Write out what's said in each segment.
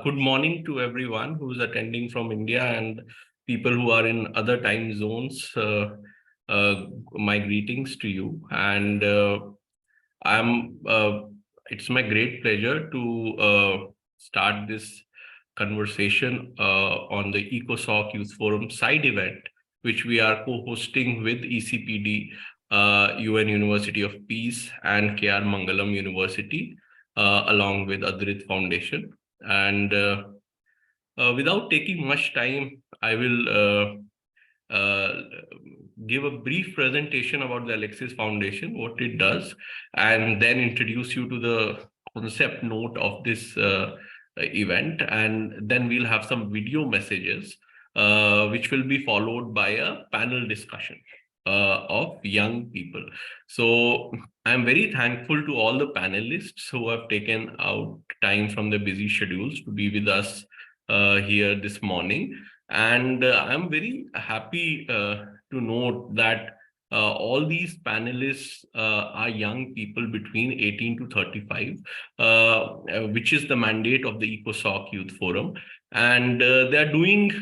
Good morning to everyone who's attending from India and people who are in other time zones. My greetings to you. And I'm. It's my great pleasure to start this conversation on the ECOSOC Youth Forum side event, which we are co-hosting with ECPD, UN University of Peace, and KR Mangalam University, along with Adhrit Foundation. And without taking much time, I will give a brief presentation about the Alexis Foundation, what it does, and then introduce you to the concept note of this event. And then we'll have some video messages, which will be followed by a panel discussion of young people. So I'm very thankful to all the panelists who have taken out time from their busy schedules to be with us here this morning. And I'm very happy to note that all these panelists are young people between 18 to 35, which is the mandate of the ECOSOC Youth Forum. And they are doing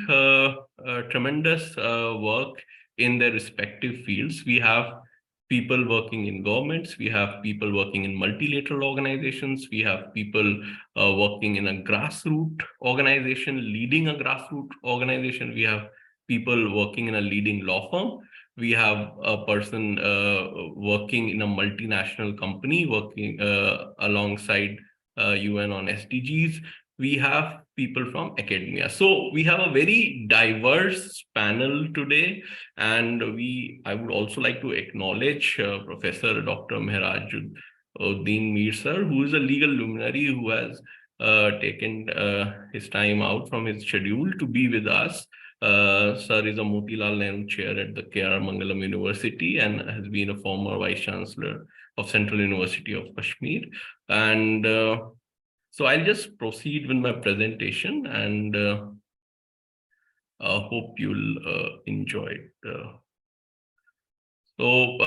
tremendous work in their respective fields. We have people working in governments, we have people working in multilateral organizations, we have people working in a grassroots organization, leading a grassroots organization, we have people working in a leading law firm, we have a person working in a multinational company, working alongside UN on SDGs. We have people from academia. So we have a very diverse panel today. And I would also like to acknowledge Professor Dr. Mehrajuddin Mir sir, who is a legal luminary who has taken his time out from his schedule to be with us. Sir is a Motilal Nehru chair at the KR Mangalam University and has been a former vice chancellor of Central University of Kashmir. And so I'll just proceed with my presentation and hope you'll enjoy it. So,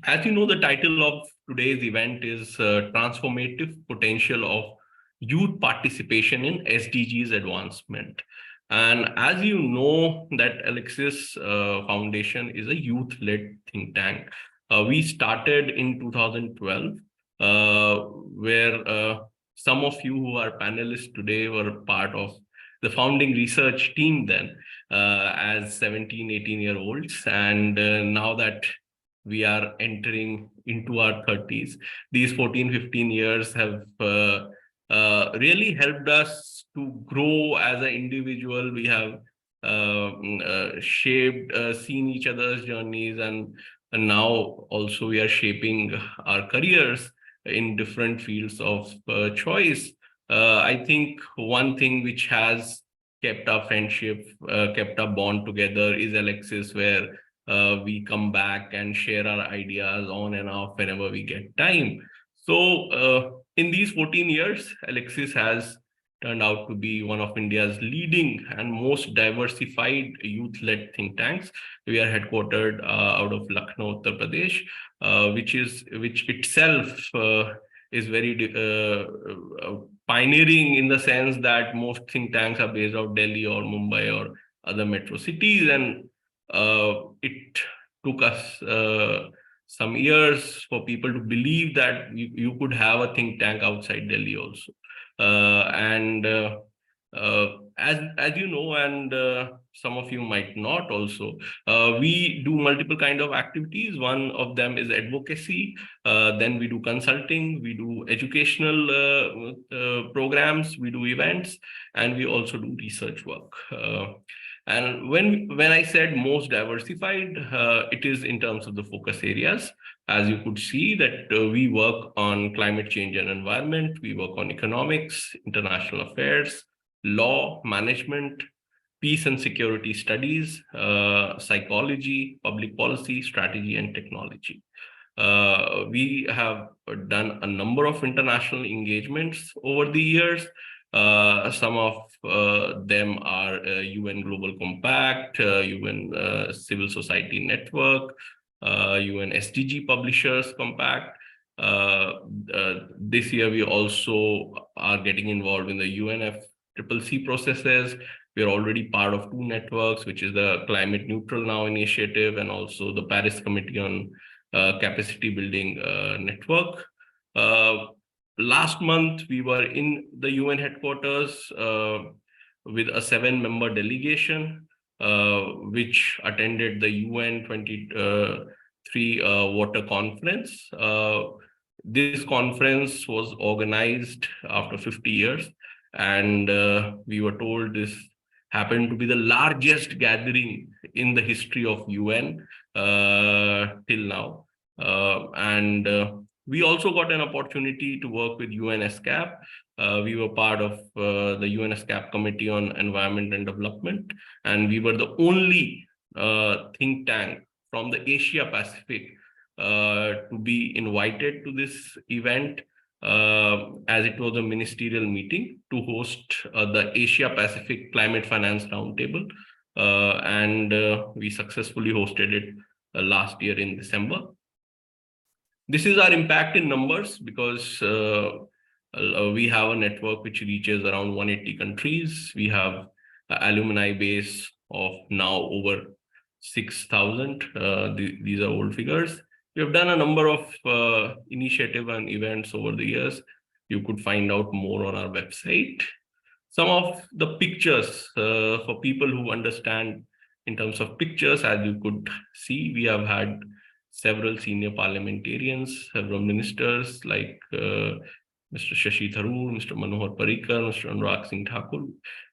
as you know, the title of today's event is Transformative Potential of Youth Participation in SDGs Advancement. And as you know, that Alexis Foundation is a youth-led think tank. We started in 2012, where some of you who are panelists today were part of the founding research team then as 17, 18-year-olds. And now that we are entering into our 30s, these 14, 15 years have really helped us to grow as an individual. We have shaped, seen each other's journeys, and now also we are shaping our careers in different fields of choice. I think one thing which has kept our friendship, kept our bond together is Alexis, where we come back and share our ideas on and off whenever we get time. So in these 14 years, Alexis has turned out to be one of India's leading and most diversified youth-led think tanks. We are headquartered out of Lucknow, Uttar Pradesh, which itself is very pioneering in the sense that most think tanks are based out of Delhi or Mumbai or other metro cities, and it took us some years for people to believe that you could have a think tank outside Delhi also. As you know, and some of you might not also, we do multiple kind of activities. One of them is advocacy. Then we do consulting, we do educational programs, we do events, and we also do research work. And when I said most diversified, it is in terms of the focus areas. As you could see that we work on climate change and environment, we work on economics, international affairs, law, management, peace and security studies, psychology, public policy, strategy, and technology. We have done a number of international engagements over the years. Some of them are UN Global Compact, UN Civil Society Network, UN SDG Publishers Compact, This year, we also are getting involved in the UNFCCC processes. We are already part of two networks, which is the Climate Neutral Now initiative and also the Paris Committee on Capacity Building Network. Last month, we were in the UN headquarters with a 7-member delegation, which attended the UN 23 Water Conference. This conference was organized after 50 years, and we were told this happened to be the largest gathering in the history of UN till now. And we also got an opportunity to work with UNESCAP. We were part of the UNESCAP Committee on Environment and Development, and we were the only think tank from the Asia Pacific to be invited to this event, as it was a ministerial meeting to host the Asia Pacific Climate Finance Roundtable. And we successfully hosted it last year in December. This is our impact in numbers because we have a network which reaches around 180 countries. We have an alumni base of now over 6,000. These are old figures. We have done a number of initiatives and events over the years. You could find out more on our website. Some of the pictures for people who understand in terms of pictures, as you could see, we have had several senior parliamentarians, several ministers like Mr. Shashi Tharoor, Mr. Manohar Parrikar, Mr. Anurag Singh Thakur.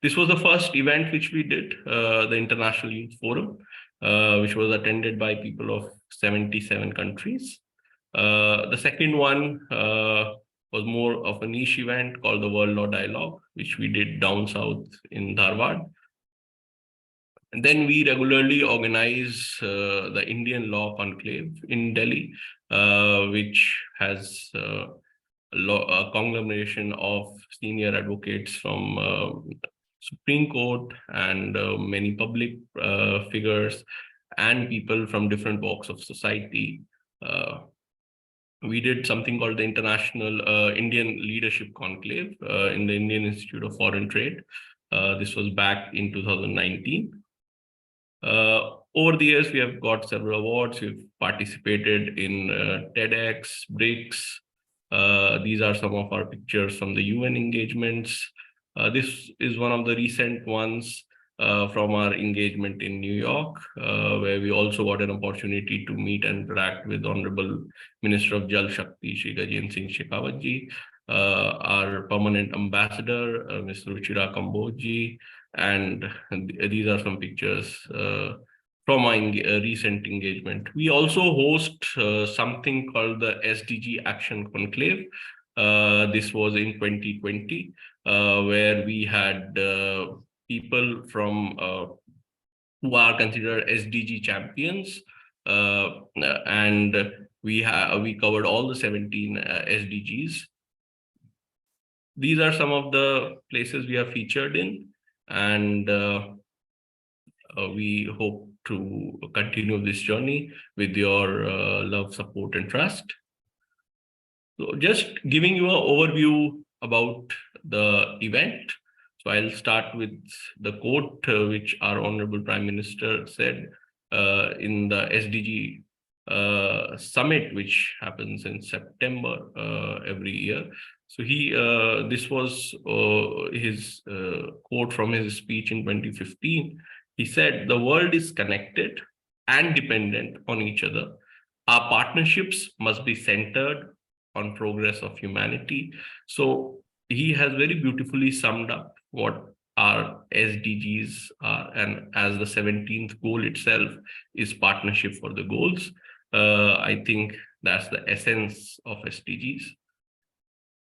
This was the first event which we did, the International Youth Forum, which was attended by people of 77 countries. The second one was more of a niche event called the World Law Dialogue, which we did down south in Dharwad. And then we regularly organize the Indian Law Conclave in Delhi, which has a conglomeration of senior advocates from Supreme Court and many public figures and people from different walks of society. We did something called the International Indian Leadership Conclave in the Indian Institute of Foreign Trade. This was back in 2019. Over the years, we have got several awards. We've participated in TEDx, BRICS. These are some of our pictures from the UN engagements. This is one of the recent ones from our engagement in New York, where we also got an opportunity to meet and interact with Honorable Minister of Jal Shakti, Shri Gajendra Singh Shekhawat ji, our permanent ambassador, Mr. Ruchira Kambodji, and these are some pictures from our recent engagement. We also host something called the SDG Action Conclave. This was in 2020, where we had people from who are considered SDG champions, and we covered all the 17 SDGs. These are some of the places we are featured in, and we hope to continue this journey with your love, support, and trust. So just giving you an overview about the event. So I'll start with the quote which our Honorable Prime Minister said in the SDG summit, which happens in September every year. So this was his quote from his speech in 2015. He said, "The world is connected and dependent on each other. Our partnerships must be centered on progress of humanity." So he has very beautifully summed up what our SDGs are, and as the 17th goal itself is partnership for the goals. I think that's the essence of SDGs.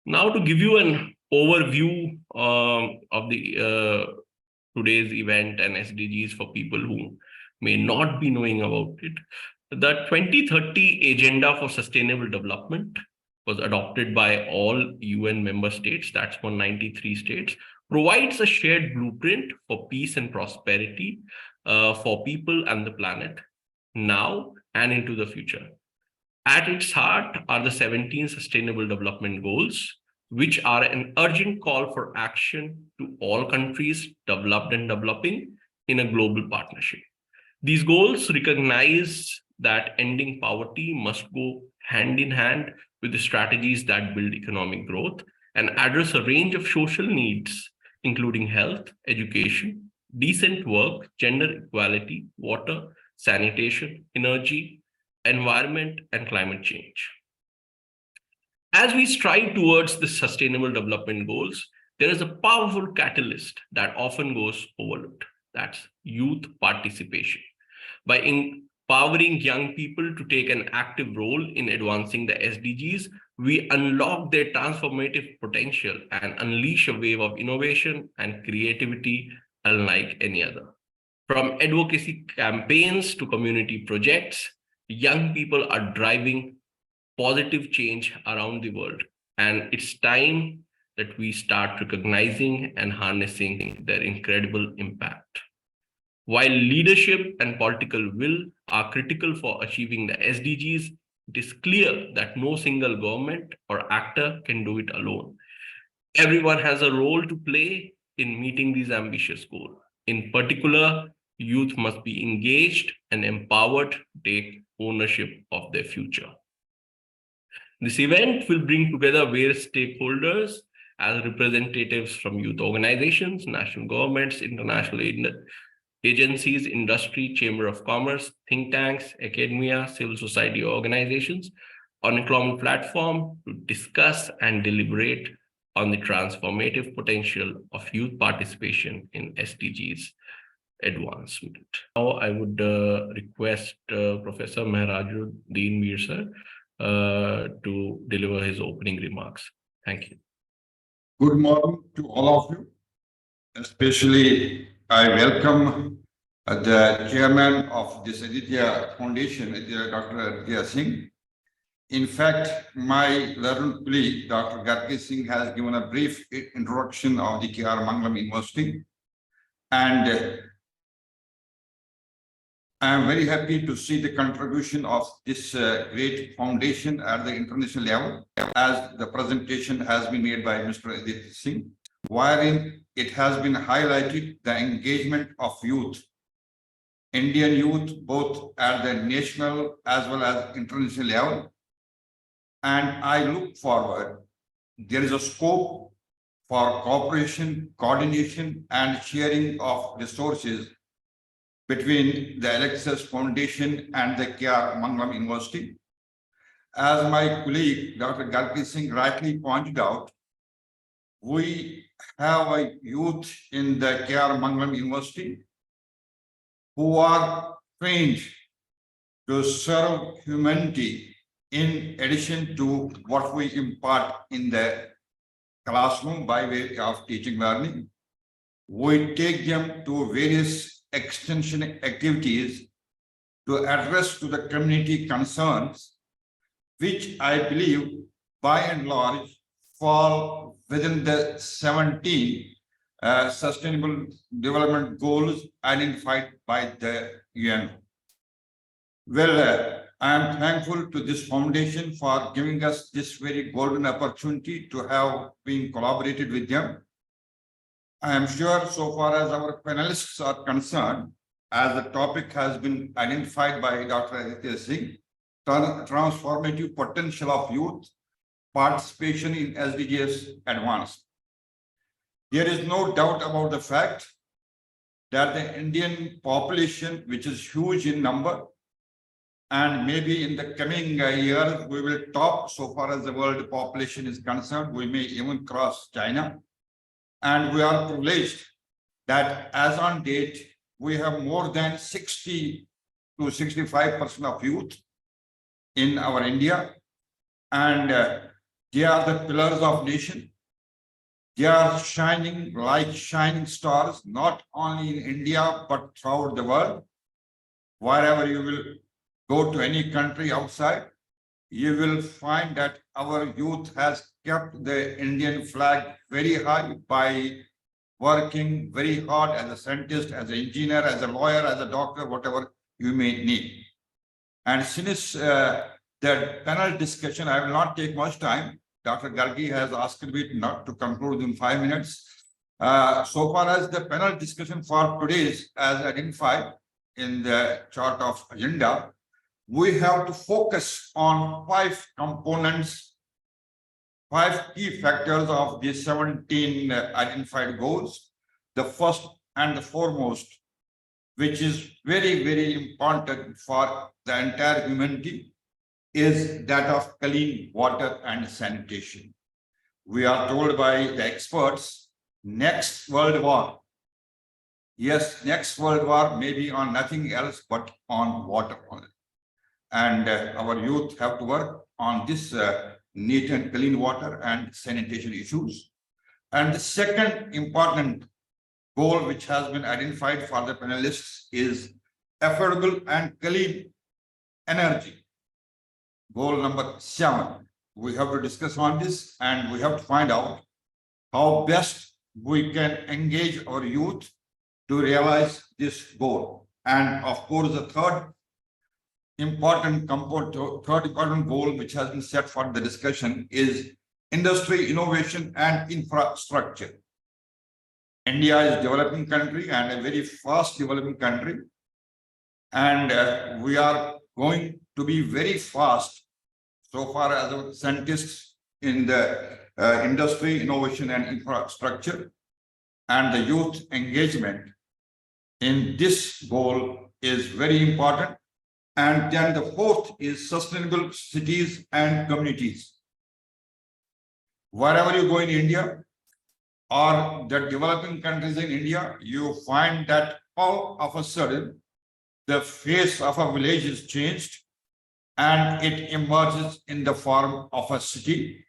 Now, to give you an overview of the today's event and SDGs for people who may not be knowing about it, the 2030 Agenda for Sustainable Development was adopted by all UN member states, that's 193 states, provides a shared blueprint for peace and prosperity for people and the planet now and into the future. At its heart are the 17 Sustainable Development Goals, which are an urgent call for action to all countries, developed and developing, in a global partnership. These goals recognize that ending poverty must go hand in hand with the strategies that build economic growth and address a range of social needs, including health, education, decent work, gender equality, water, sanitation, energy, environment, and climate change. As we strive towards the sustainable development goals, there is a powerful catalyst that often goes overlooked. That's youth participation. By empowering young people to take an active role in advancing the SDGs, we unlock their transformative potential and unleash a wave of innovation and creativity unlike any other. From advocacy campaigns to community projects, young people are driving positive change around the world. And it's time that we start recognizing and harnessing their incredible impact. While leadership and political will are critical for achieving the SDGs, it is clear that no single government or actor can do it alone. Everyone has a role to play in meeting these ambitious goals. In particular, youth must be engaged and empowered to take ownership of their future. This event will bring together various stakeholders as representatives from youth organizations, national governments, international agencies, industry, chamber of commerce, think tanks, academia, civil society organizations on a common platform to discuss and deliberate on the transformative potential of youth participation in SDGs advancement. Now I would request Professor Mehrajuddin Mir sir to deliver his opening remarks. Thank you. Good morning to all of you. Especially, I welcome the chairman of this Adhrit Foundation, Dr. Adhrit Singh. In fact, my learned colleague, Dr. Gargi Singh, has given a brief introduction of the KR Mangalam University. And I am very happy to see the contribution of this great foundation at the international level, as the presentation has been made by Mr. Adhrit Singh, wherein it has been highlighted the engagement of youth, Indian youth, both at the national as well as international level. And I look forward, there is a scope for cooperation, coordination, and sharing of resources between the Alexis Foundation and the KR Mangalam University. As my colleague, Dr. Gargi Singh, rightly pointed out, we have a youth in the KR Mangalam University who are trained to serve humanity in addition to what we impart in the classroom by way of teaching learning. We take them to various extension activities to address to the community concerns, which I believe by and large fall within the 17 Sustainable Development Goals identified by the UN. Well, I am thankful to this foundation for giving us this very golden opportunity to have been collaborated with them. I am sure so far as our panelists are concerned, as the topic has been identified by Dr. Adhrit Singh, transformative potential of youth participation in SDGs advanced. There is no doubt about the fact that the Indian population, which is huge in number, and maybe in the coming years, we will top so far as the world population is concerned, we may even cross China. And we are privileged that as on date, we have more than 60 to 65% of youth in our India. And they are the pillars of nation. They are shining like shining stars, not only in India, but throughout the world. Wherever you will go to any country outside, you will find that our youth has kept the Indian flag very high by working very hard as a scientist, as an engineer, as a lawyer, as a doctor, whatever you may need. And since the panel discussion, I will not take much time. Dr. Gargi has asked me not to conclude in 5 minutes. So far as the panel discussion for today is as identified in the chart of agenda, we have to focus on 5 components, 5 key factors of the 17 identified goals. The first and the foremost, which is very, very important for the entire humanity, is that of clean water and sanitation. We are told by the experts, next world war. Yes, next world war may be on nothing else but on water only. And our youth have to work on this neat and clean water and sanitation issues. And the second important goal which has been identified for the panelists is affordable and clean energy. Goal number 7. We have to discuss on this and we have to find out how best we can engage our youth to realize this goal. And of course, the third important goal which has been set for the discussion is industry, innovation, and infrastructure. India is a developing country and a very fast developing country. And we are going to be very fast so far as our scientists in the industry, innovation, and infrastructure. And the youth engagement in this goal is very important. And then the fourth is sustainable cities and communities. Wherever you go in India or the developing countries in India, you find that all of a sudden the face of a village is changed and it emerges in the form of a city,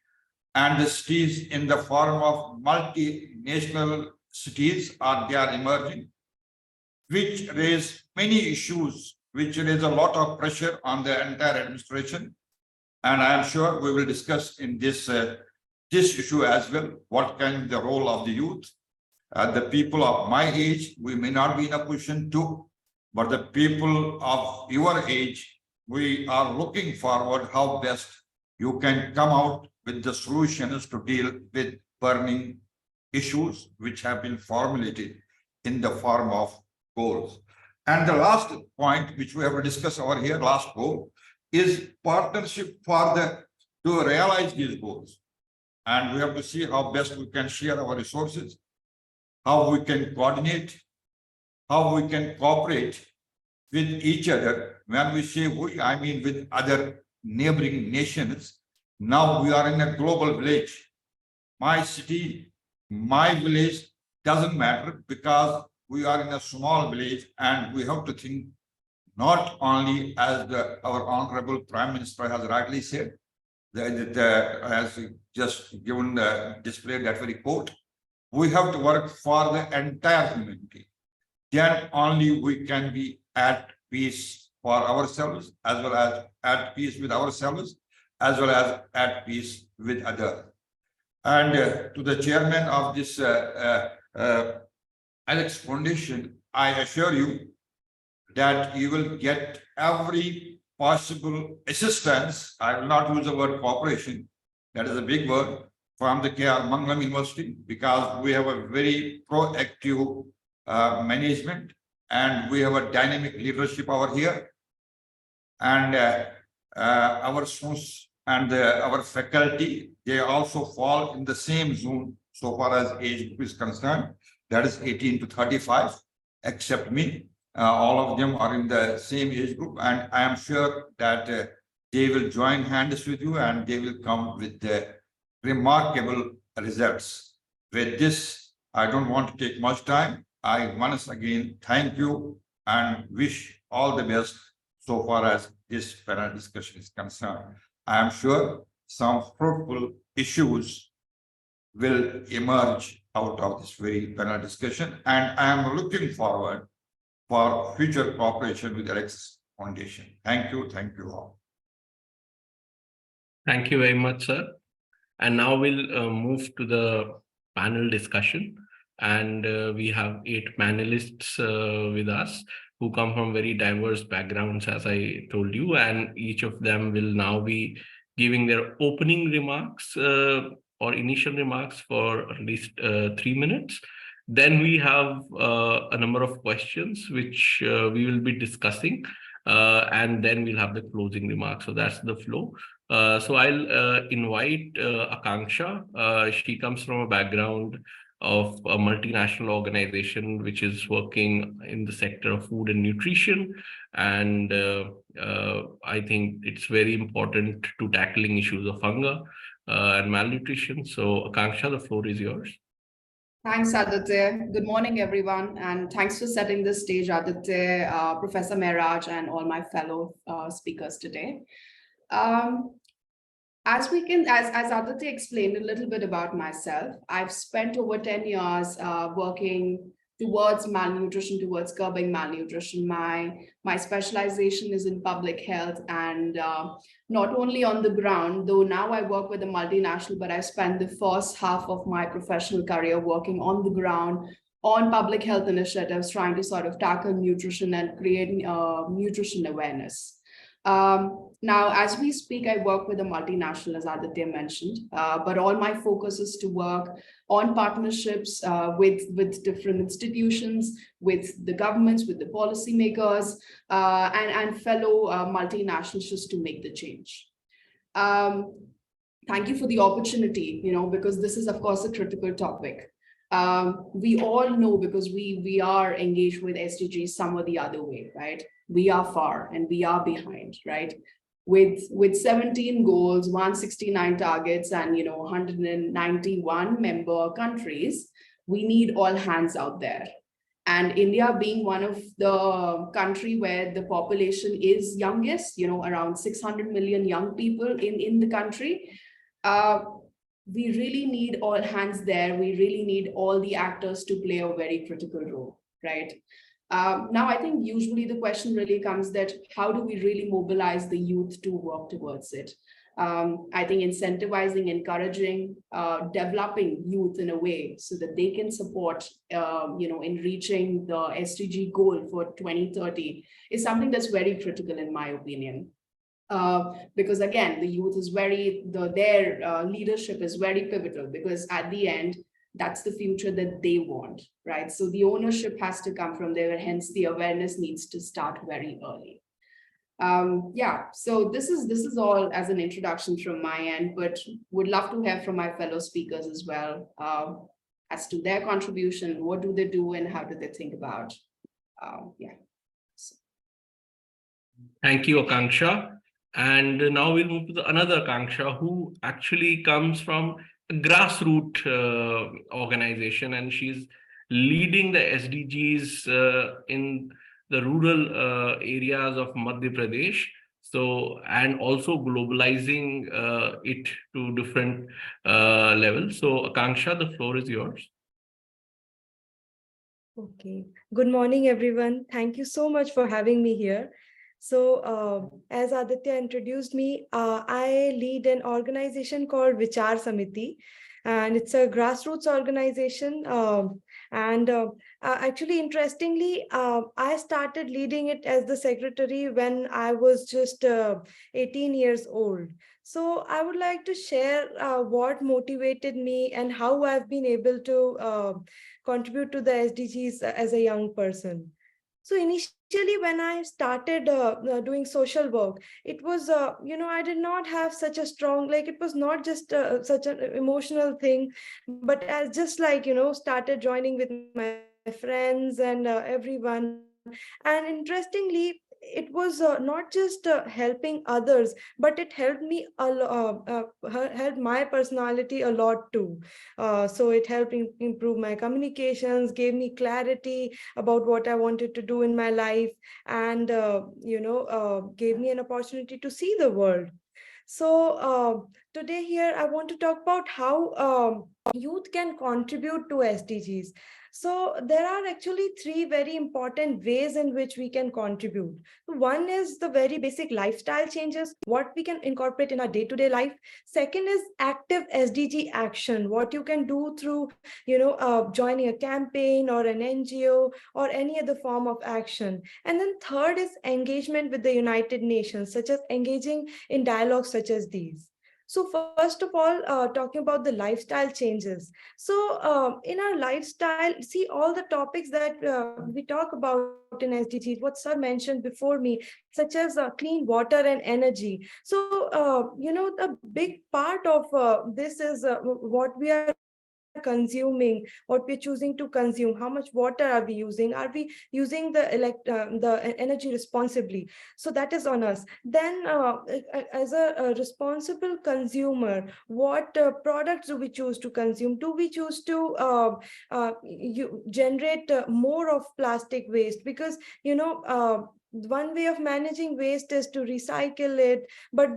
and the cities in the form of multinational cities they are emerging, which raise many issues, which raise a lot of pressure on the entire administration. And I am sure we will discuss in this issue as well, what can be the role of the youth. The people of my age, we may not be in a position to, but the people of your age, we are looking forward how best you can come out with the solutions to deal with burning issues which have been formulated in the form of goals. And the last point which we have to discuss over here, last goal, is partnership to realize these goals. And we have to see how best we can share our resources, how we can coordinate, how we can cooperate with each other. When we say we, I mean with other neighboring nations. Now we are in a global village. My city, my village doesn't matter because we are in a small village and we have to think not only as our Honorable Prime Minister has rightly said, has just given displayed that very quote, we have to work for the entire humanity. Then only we can be at peace for ourselves, as well as at peace with ourselves, as well as at peace with others. And to the chairman of this Alex Foundation, I assure you that you will get every possible assistance. I will not use the word cooperation, that is a big word, from the Mangalam University, because we have a very proactive management and we have a dynamic leadership over here. And our students and our faculty, they also fall in the same zone so far as age group is concerned, that is 18 to 35, except me. All of them are in the same age group, and I am sure that they will join hands with you and they will come with the remarkable results. With this, I don't want to take much time. I once again thank you and wish all the best so far as this panel discussion is concerned. I am sure some fruitful issues will emerge out of this very panel discussion, and I am looking forward for future cooperation with Alexis Foundation. Thank you all. Thank you very much, sir. And now we'll move to the panel discussion. And we have 8 panelists with us. who come from very diverse backgrounds, as I told you, and each of them will now be giving their opening remarks or initial remarks for at least 3 minutes. Then we have a number of questions which we will be discussing, and then we'll have the closing remarks. So that's the flow. So I'll invite Akanksha. She comes from a background of a multinational organization which is working in the sector of food and nutrition. And I think it's very important to tackling issues of hunger and malnutrition. So Akanksha, the floor is yours. Thanks, Adhrit. Good morning, everyone. And thanks for setting the stage, Adhrit, Professor Mehraj, and all my fellow speakers today. As Adhrit explained a little bit about myself, I've spent over 10 years working towards malnutrition, towards curbing malnutrition. My specialization is in public health, and not only on the ground, though now I work with a multinational, but I spent the first half of my professional career working on the ground on public health initiatives, trying to sort of tackle nutrition and create nutrition awareness. Now, as we speak, I work with a multinational, as Adhrit mentioned, but all my focus is to work on partnerships with different institutions, with the governments, with the policymakers, and fellow multinationals just to make the change. Thank you for the opportunity, because this is, of course, a critical topic. We all know, because we are engaged with SDGs some or the other way, right? We are far and we are behind, right? With 17 goals, 169 targets, and 191 member countries, we need all hands out there. And India being one of the country where the population is youngest, around 600 million young people in the country, we really need all hands there. We really need all the actors to play a very critical role, right? Now, I think usually the question really comes that how do we really mobilize the youth to work towards it? I think incentivizing, encouraging, developing youth in a way so that they can support, in reaching the SDG goal for 2030 is something that's very critical in my opinion. Because again, the youth is their leadership is very pivotal, because at the end, that's the future that they want, right? So the ownership has to come from there, hence the awareness needs to start very early. So this is all as an introduction from my end, but would love to hear from my fellow speakers as well, as to their contribution, what do they do and how do they think about, Thank you, Akanksha. And now we'll move to another Akanksha who actually comes from a grassroots organization, and she's leading the SDGs in the rural areas of Madhya Pradesh. So, and also globalizing it to different levels. So, Akanksha, the floor is yours. Okay. Good morning, everyone. Thank you so much for having me here. So as Aditya introduced me, I lead an organization called Vichar Samiti, and it's a grassroots organization. Actually, interestingly, I started leading it as the secretary when I was just 18 years old. So I would like to share what motivated me and how I've been able to contribute to the SDGs as a young person. So initially, when I started doing social work, it was, I did not have such a strong, it was not just such an emotional thing, but as just started joining with my friends and everyone. And interestingly, it was not just helping others, but it helped me helped my personality a lot too. So it helped improve my communications, gave me clarity about what I wanted to do in my life, and gave me an opportunity to see the world. So today here I want to talk about how youth can contribute to SDGs. So there are actually three very important ways in which we can contribute. One is the very basic lifestyle changes, what we can incorporate in our day-to-day life. Second is active SDG action, what you can do through, joining a campaign or an NGO or any other form of action. And then third is engagement with the United Nations, such as engaging in dialogues such as these. So first of all, talking about the lifestyle changes. So in our lifestyle, see all the topics that we talk about in SDGs, what sir mentioned before me, such as clean water and energy. So, the big part of this is what we are consuming, what we're choosing to consume, how much water are we using, using the energy responsibly. So that is on us. Then as a responsible consumer, what products do we choose to consume? Do we choose to generate more of plastic waste? Because one way of managing waste is to recycle it, but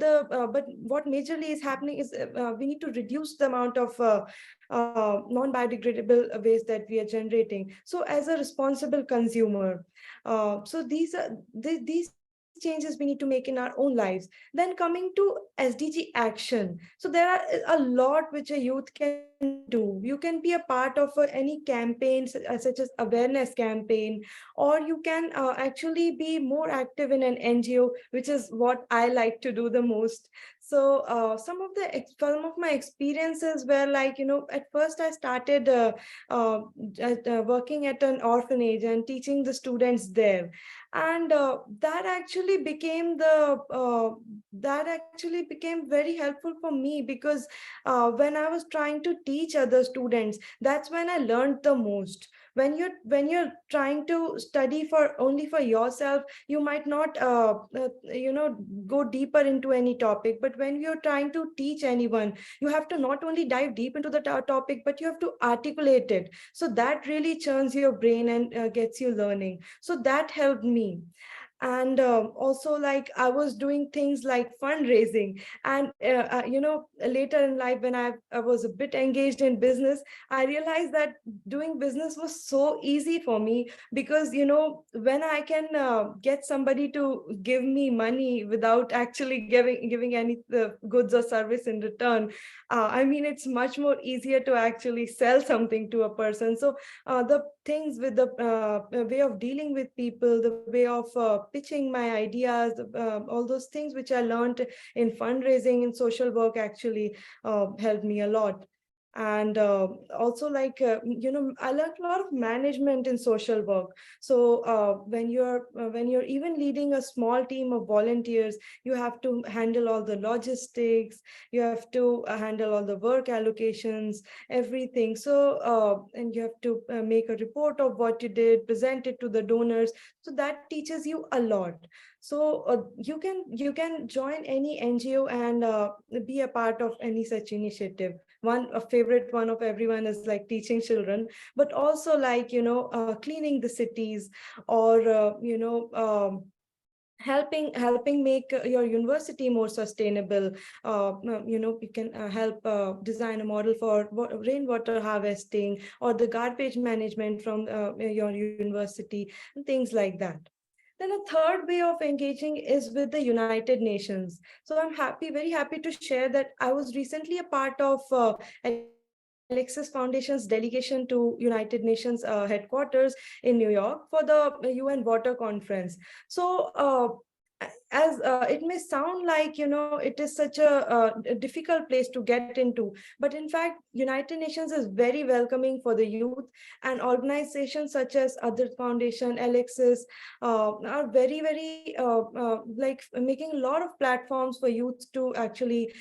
what majorly is happening is we need to reduce the amount of non-biodegradable waste that we are generating. So as a responsible consumer, so these changes we need to make in our own lives. Then coming to SDG action. So there are a lot which a youth can do. You can be a part of any campaign such as awareness campaign, or you can actually be more active in an NGO, which is what I like to do the most. So some of my experiences were like, at first I started working at an orphanage and teaching the students there. And that actually became very helpful for me, because when I was trying to teach other students, that's when I learned the most. When you're trying to study for only for yourself, you might not go deeper into any topic. But when you're trying to teach anyone, you have to not only dive deep into the topic, but you have to articulate it, so that really churns your brain and gets you learning. So that helped me. And also, like, I was doing things like fundraising. And later in life, when I was a bit engaged in business, I realized that doing business was so easy for me, because when I can get somebody to give me money without actually giving any goods or service in return, I mean, it's much more easier to actually sell something to a person. So the things with the way of dealing with people, the way of pitching my ideas, all those things which I learned in fundraising and social work actually helped me a lot. And also, like, I learned a lot of management in social work. So when you're even leading a small team of volunteers, you have to handle all the logistics, you have to handle all the work allocations, everything. So and you have to make a report of what you did, present it to the donors. So that teaches you a lot. So you can join any NGO and be a part of any such initiative. A favorite one of everyone is like teaching children, but also, like, cleaning the cities, or helping make your university more sustainable. You can help design a model for rainwater harvesting, or the garbage management from your university, and things like that. Then a third way of engaging is with the United Nations. So I'm very happy to share that I was recently a part of Alexis Foundation's delegation to United Nations headquarters in New York for the UN Water Conference. So as it may sound like, it is such a difficult place to get into, but in fact, United Nations is very welcoming for the youth. And organizations such as Adhrit Foundation, Alexis, are very like making a lot of platforms for youth to actually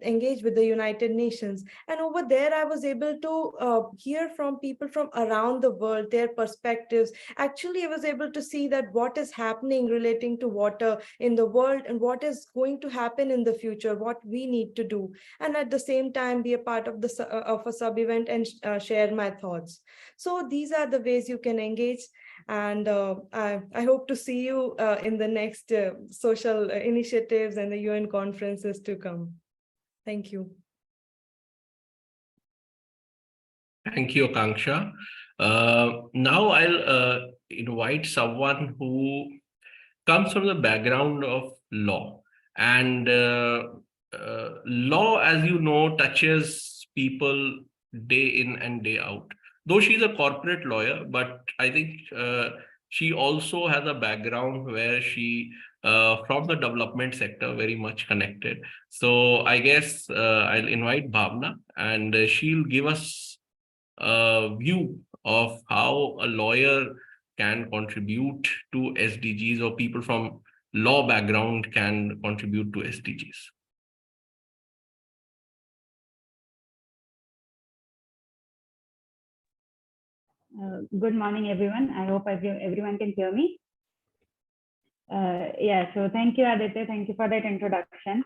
engage with the United Nations. And over there, I was able to hear from people from around the world, their perspectives. Actually, I was able to see that what is happening relating to water in the world, and what is going to happen in the future, what we need to do. And at the same time, be a part of a sub event and share my thoughts. So these are the ways you can engage. And I hope to see you in the next social initiatives and the UN conferences to come. Thank you. Thank you, Akanksha. Now I'll invite someone who comes from the background of law. And law, as you know, touches people day in and day out. Though she's a corporate lawyer, but I think she also has a background where she, from the development sector, very much connected. So I guess I'll invite Bhavna, and she'll give us view of how a lawyer can contribute to SDGs, or people from law background can contribute to SDGs. Good morning, everyone. I hope everyone can hear me. Yeah, so thank you, Adhrit. Thank you for that introduction.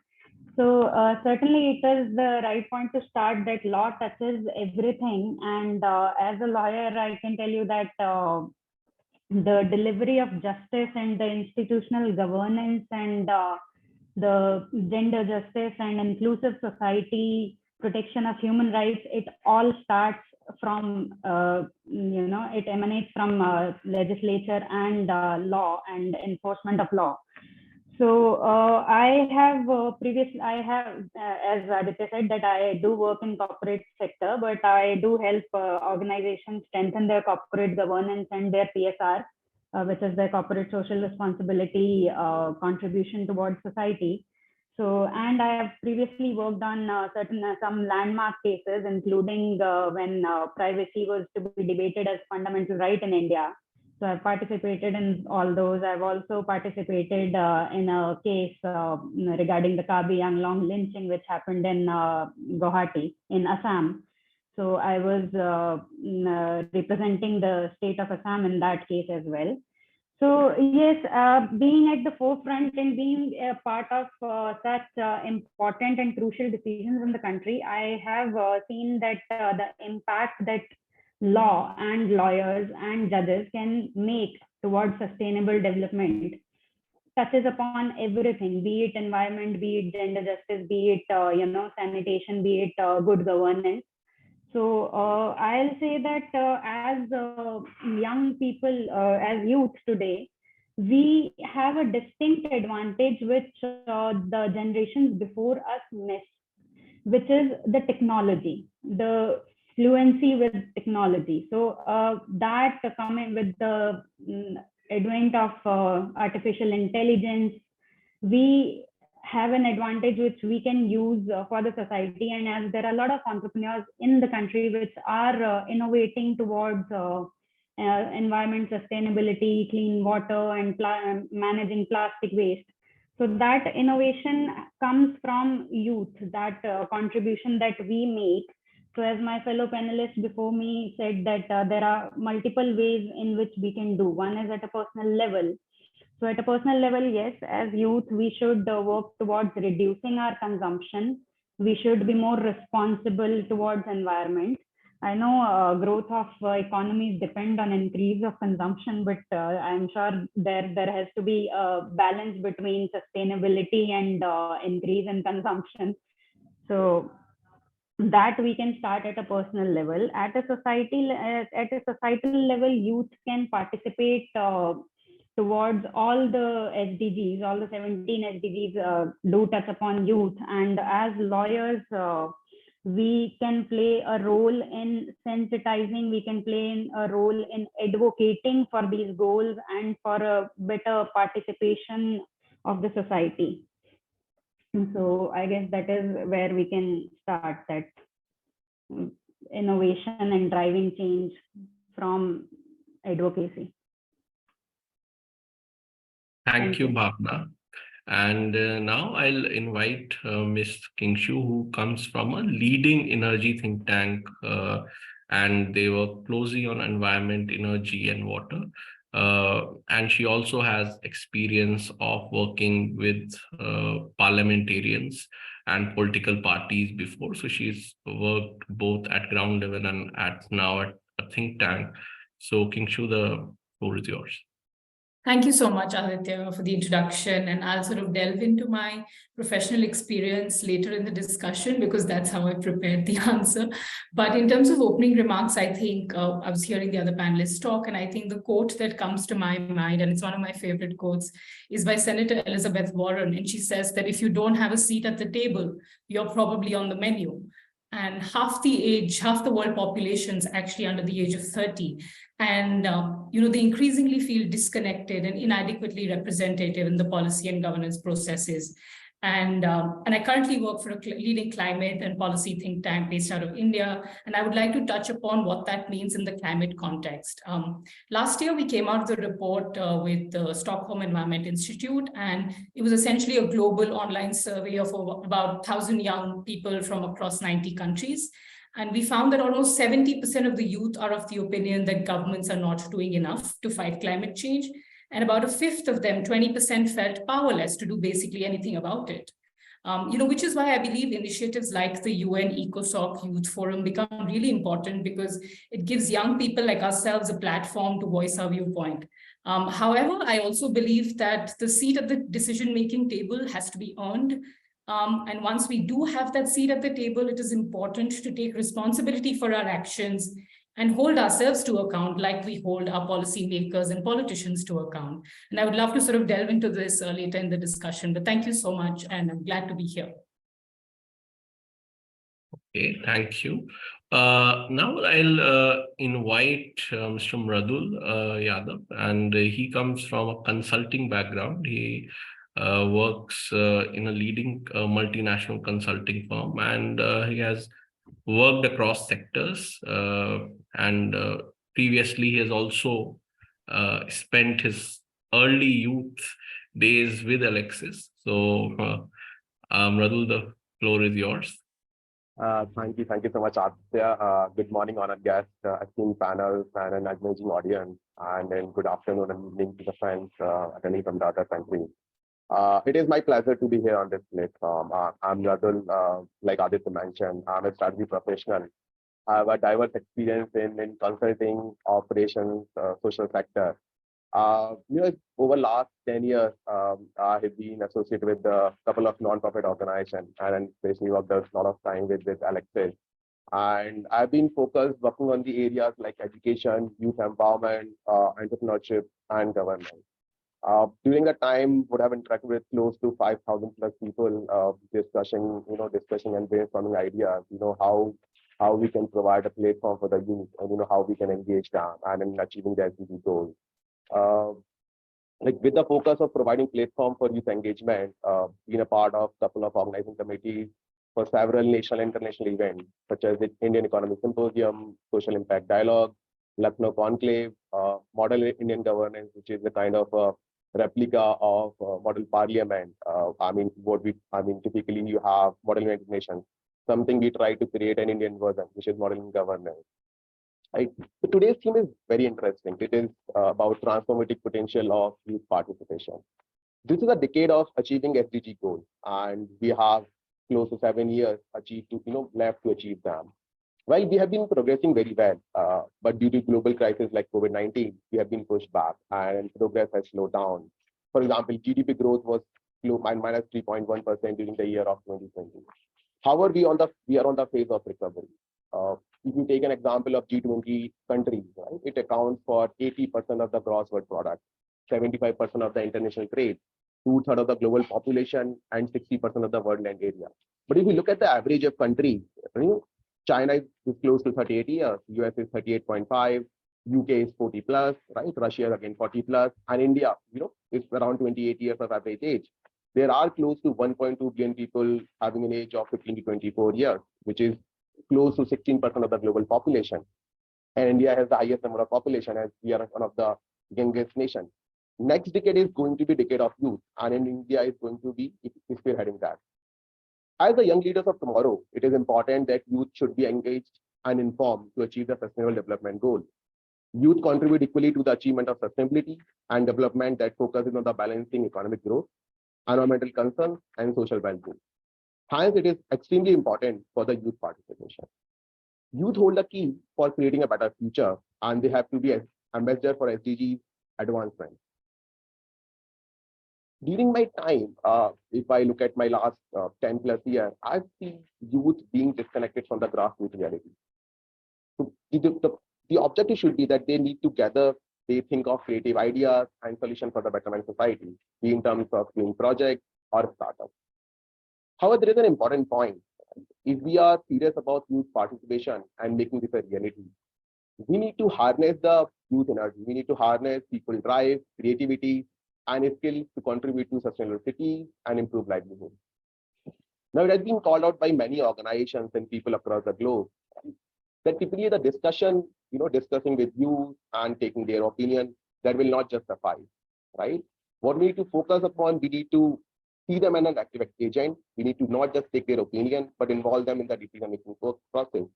So certainly it is the right point to start that law touches everything. And as a lawyer, I can tell you that the delivery of justice and the institutional governance and the gender justice and inclusive society, protection of human rights, it all starts from, it emanates from legislature and law and enforcement of law. So I have as Aditya said, that I do work in corporate sector, but I do help organizations strengthen their corporate governance and their PSR, which is their corporate social responsibility contribution towards society. So, and I have previously worked on some landmark cases, including when privacy was to be debated as fundamental right in India. So I've participated in all those. I've also participated in a case regarding the Kabi Anglong lynching, which happened in Guwahati in Assam. So I was representing the state of Assam in that case as well. So yes, being at the forefront and being a part of such important and crucial decisions in the country, I have seen that the impact that law and lawyers and judges can make towards sustainable development touches upon everything, be it environment, be it gender justice, be it sanitation, be it good governance. So I'll say that as young people, as youth today, we have a distinct advantage which the generations before us missed, which is the technology, the fluency with technology. So that coming with the advent of artificial intelligence, we have an advantage which we can use for the society. And as there are a lot of entrepreneurs in the country which are innovating towards environment sustainability, clean water, and managing plastic waste. So that innovation comes from youth, that contribution that we make. So as my fellow panelists before me said that there are multiple ways in which we can do. One is at a personal level. So at a personal level, yes, as youth, we should work towards reducing our consumption. We should be more responsible towards environment. I know growth of economies depend on increase of consumption, but I'm sure there has to be a balance between sustainability and increase in consumption. So that we can start at a personal level. At a societal level, youth can participate towards all the SDGs, all the 17 SDGs do touch upon youth. And as lawyers, we can play a role in sensitizing, we can play a role in advocating for these goals and for a better participation of the society. So I guess that is where we can start, that innovation and driving change from advocacy. Thank you, Bhavna. And now I'll invite Ms. Kingshu, who comes from a leading energy think tank, and they work closely on environment, energy, and water. And she also has experience of working with parliamentarians and political parties before. So she's worked both at ground level and now at a think tank. So Kingshu, the floor is yours. Thank you so much, Aditya, for the introduction. And I'll sort of delve into my professional experience later in the discussion because that's how I prepared the answer. But in terms of opening remarks, I think I was hearing the other panelists talk, and I think the quote that comes to my mind, and it's one of my favorite quotes, is by Senator Elizabeth Warren. And she says that if you don't have a seat at the table, you're probably on the menu. And half the world population is actually under the age of 30. And they increasingly feel disconnected and inadequately representative in the policy and governance processes. And I currently work for a leading climate and policy think tank based out of India. And I would like to touch upon what that means in the climate context. Last year, we came out with a report with the Stockholm Environment Institute, and it was essentially a global online survey of about 1,000 young people from across 90 countries. And we found that almost 70% of the youth are of the opinion that governments are not doing enough to fight climate change. And about a fifth of them, 20%, felt powerless to do basically anything about it. Which is why I believe initiatives like the UN ECOSOC Youth Forum become really important because it gives young people like ourselves a platform to voice our viewpoint. However, I also believe that the seat at the decision-making table has to be earned. And once we do have that seat at the table, it is important to take responsibility for our actions and hold ourselves to account like we hold our policymakers and politicians to account. And I would love to sort of delve into this later in the discussion, but thank you so much, and I'm glad to be here. Okay, thank you. Now I'll invite Mr. Mradul Yadav, and he comes from a consulting background. He works in a leading multinational consulting firm, and he has worked across sectors, and previously he has also spent his early youth days with Alexis. So Mradul, the floor is yours. Thank you so much, Aditya. Good morning, honored guests, esteemed panel, and an amazing audience, and then good afternoon and evening to the friends attending from the other countries. It is my pleasure to be here on this platform. I'm Radul, like Adhrit mentioned. I'm a strategy professional. I have a diverse experience in consulting, operations, social sector. Over last 10 years, I have been associated with a couple of non-profit organizations, and especially worked a lot of time with Alexis. And I've been working on the areas like education, youth empowerment, entrepreneurship, and governance. During the time, would have interacted with close to 5,000 plus people, discussing and brainstorming ideas. How we can provide a platform for the youth, and how we can engage them and in achieving the SDG goals. With the focus of providing platform for youth engagement, being a part of a couple of organizing committees for several national and international events, such as the Indian Economic Symposium, Social Impact Dialogue, Lucknow Conclave, Model Indian Governance, which is a kind of replica of Model Parliament. Typically you have Model United Nations. Something we try to create an Indian version, which is Model Governance. Right. So today's theme is very interesting. It is about transformative potential of youth participation. This is a decade of achieving SDG goals, and we have close to 7 years left to achieve them. Well, we have been progressing very well, but due to global crises like COVID-19, we have been pushed back and progress has slowed down. For example, GDP growth was minus 3.1% during the year of 2020. However, we are on the phase of recovery. If you take an example of G20 countries, right, it accounts for 80% of the gross world product, 75% of the international trade, 2/3 of the global population, and 60% of the world land area. But if you look at the average of countries, China is close to 38 years, US is 38.5, UK is 40 plus, right? Russia is again 40 plus, and India, is around 28 years of average age. There are close to 1.2 billion people having an age of 15 to 24 years, which is close to 16% of the global population. And India has the highest number of population, as we are one of the youngest nations. Next decade is going to be decade of youth, and in India is going to be spearheading that. As the young leaders of tomorrow, it is important that youth should be engaged and informed to achieve the sustainable development goal. Youth contribute equally to the achievement of sustainability and development that focuses on the balancing economic growth, environmental concerns, and social well-being. Hence, it is extremely important for the youth participation. Youth hold the key for creating a better future, and they have to be an ambassador for SDGs advancement. During my time, if I look at my last 10 plus years, I've seen youth being disconnected from the grassroots reality. So the objective should be that they need to gather, they think of creative ideas and solutions for the betterment of society, be in terms of doing projects or startups. However, there is an important point. If we are serious about youth participation and making this a reality, we need to harness the youth energy. We need to harness people drive, creativity, and skills to contribute to sustainable cities and improve livelihood. Now, it has been called out by many organizations and people across the globe that typically the discussion, discussing with you and taking their opinion, that will not just suffice, right? What we need to focus upon, we need to see them as an active agent. We need to not just take their opinion, but involve them in the decision-making process.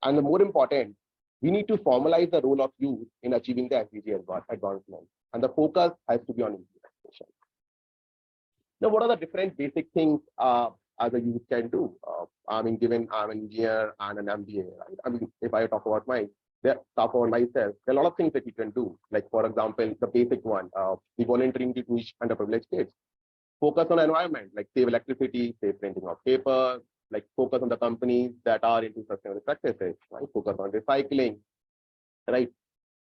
And the more important, we need to formalize the role of youth in achieving the SDG advancement. And the focus has to be on implementation. Now, what are the different basic things as a youth can do? Given I'm an engineer and an MBA, right? If I talk about myself, there are a lot of things that you can do. Like, for example, the basic one, the volunteering to reach underprivileged states. Focus on environment, like save electricity, save printing of paper, like focus on the companies that are into sustainable practices, right? Focus on recycling, right?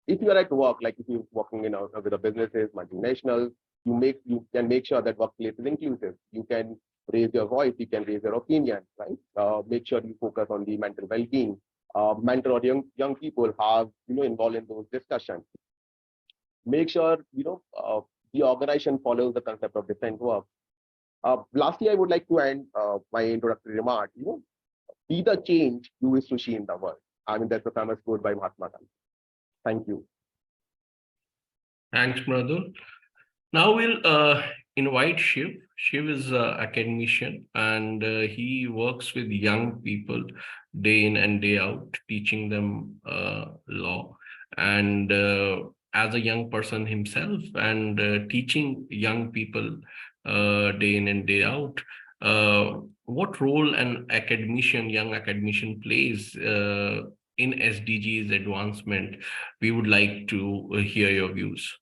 If you are at work, like if you're working with the businesses, multinationals, you can make sure that workplace is inclusive. You can raise your voice, you can raise your opinion, right? Make sure you focus on the mental well-being. Mentor or young people have involved in those discussions. Make sure the organization follows the concept of decent work. Lastly, I would like to end my introductory remark. Be the change you wish to see in the world. That's a famous quote by Mahatma Gandhi. Thank you. Thanks, Mradul. Now we'll invite Shiv. Shiv is an academician and he works with young people day in and day out, teaching them law. And as a young person himself and teaching young people day in and day out, what role an young academician plays in SDGs advancement? We would like to hear your views.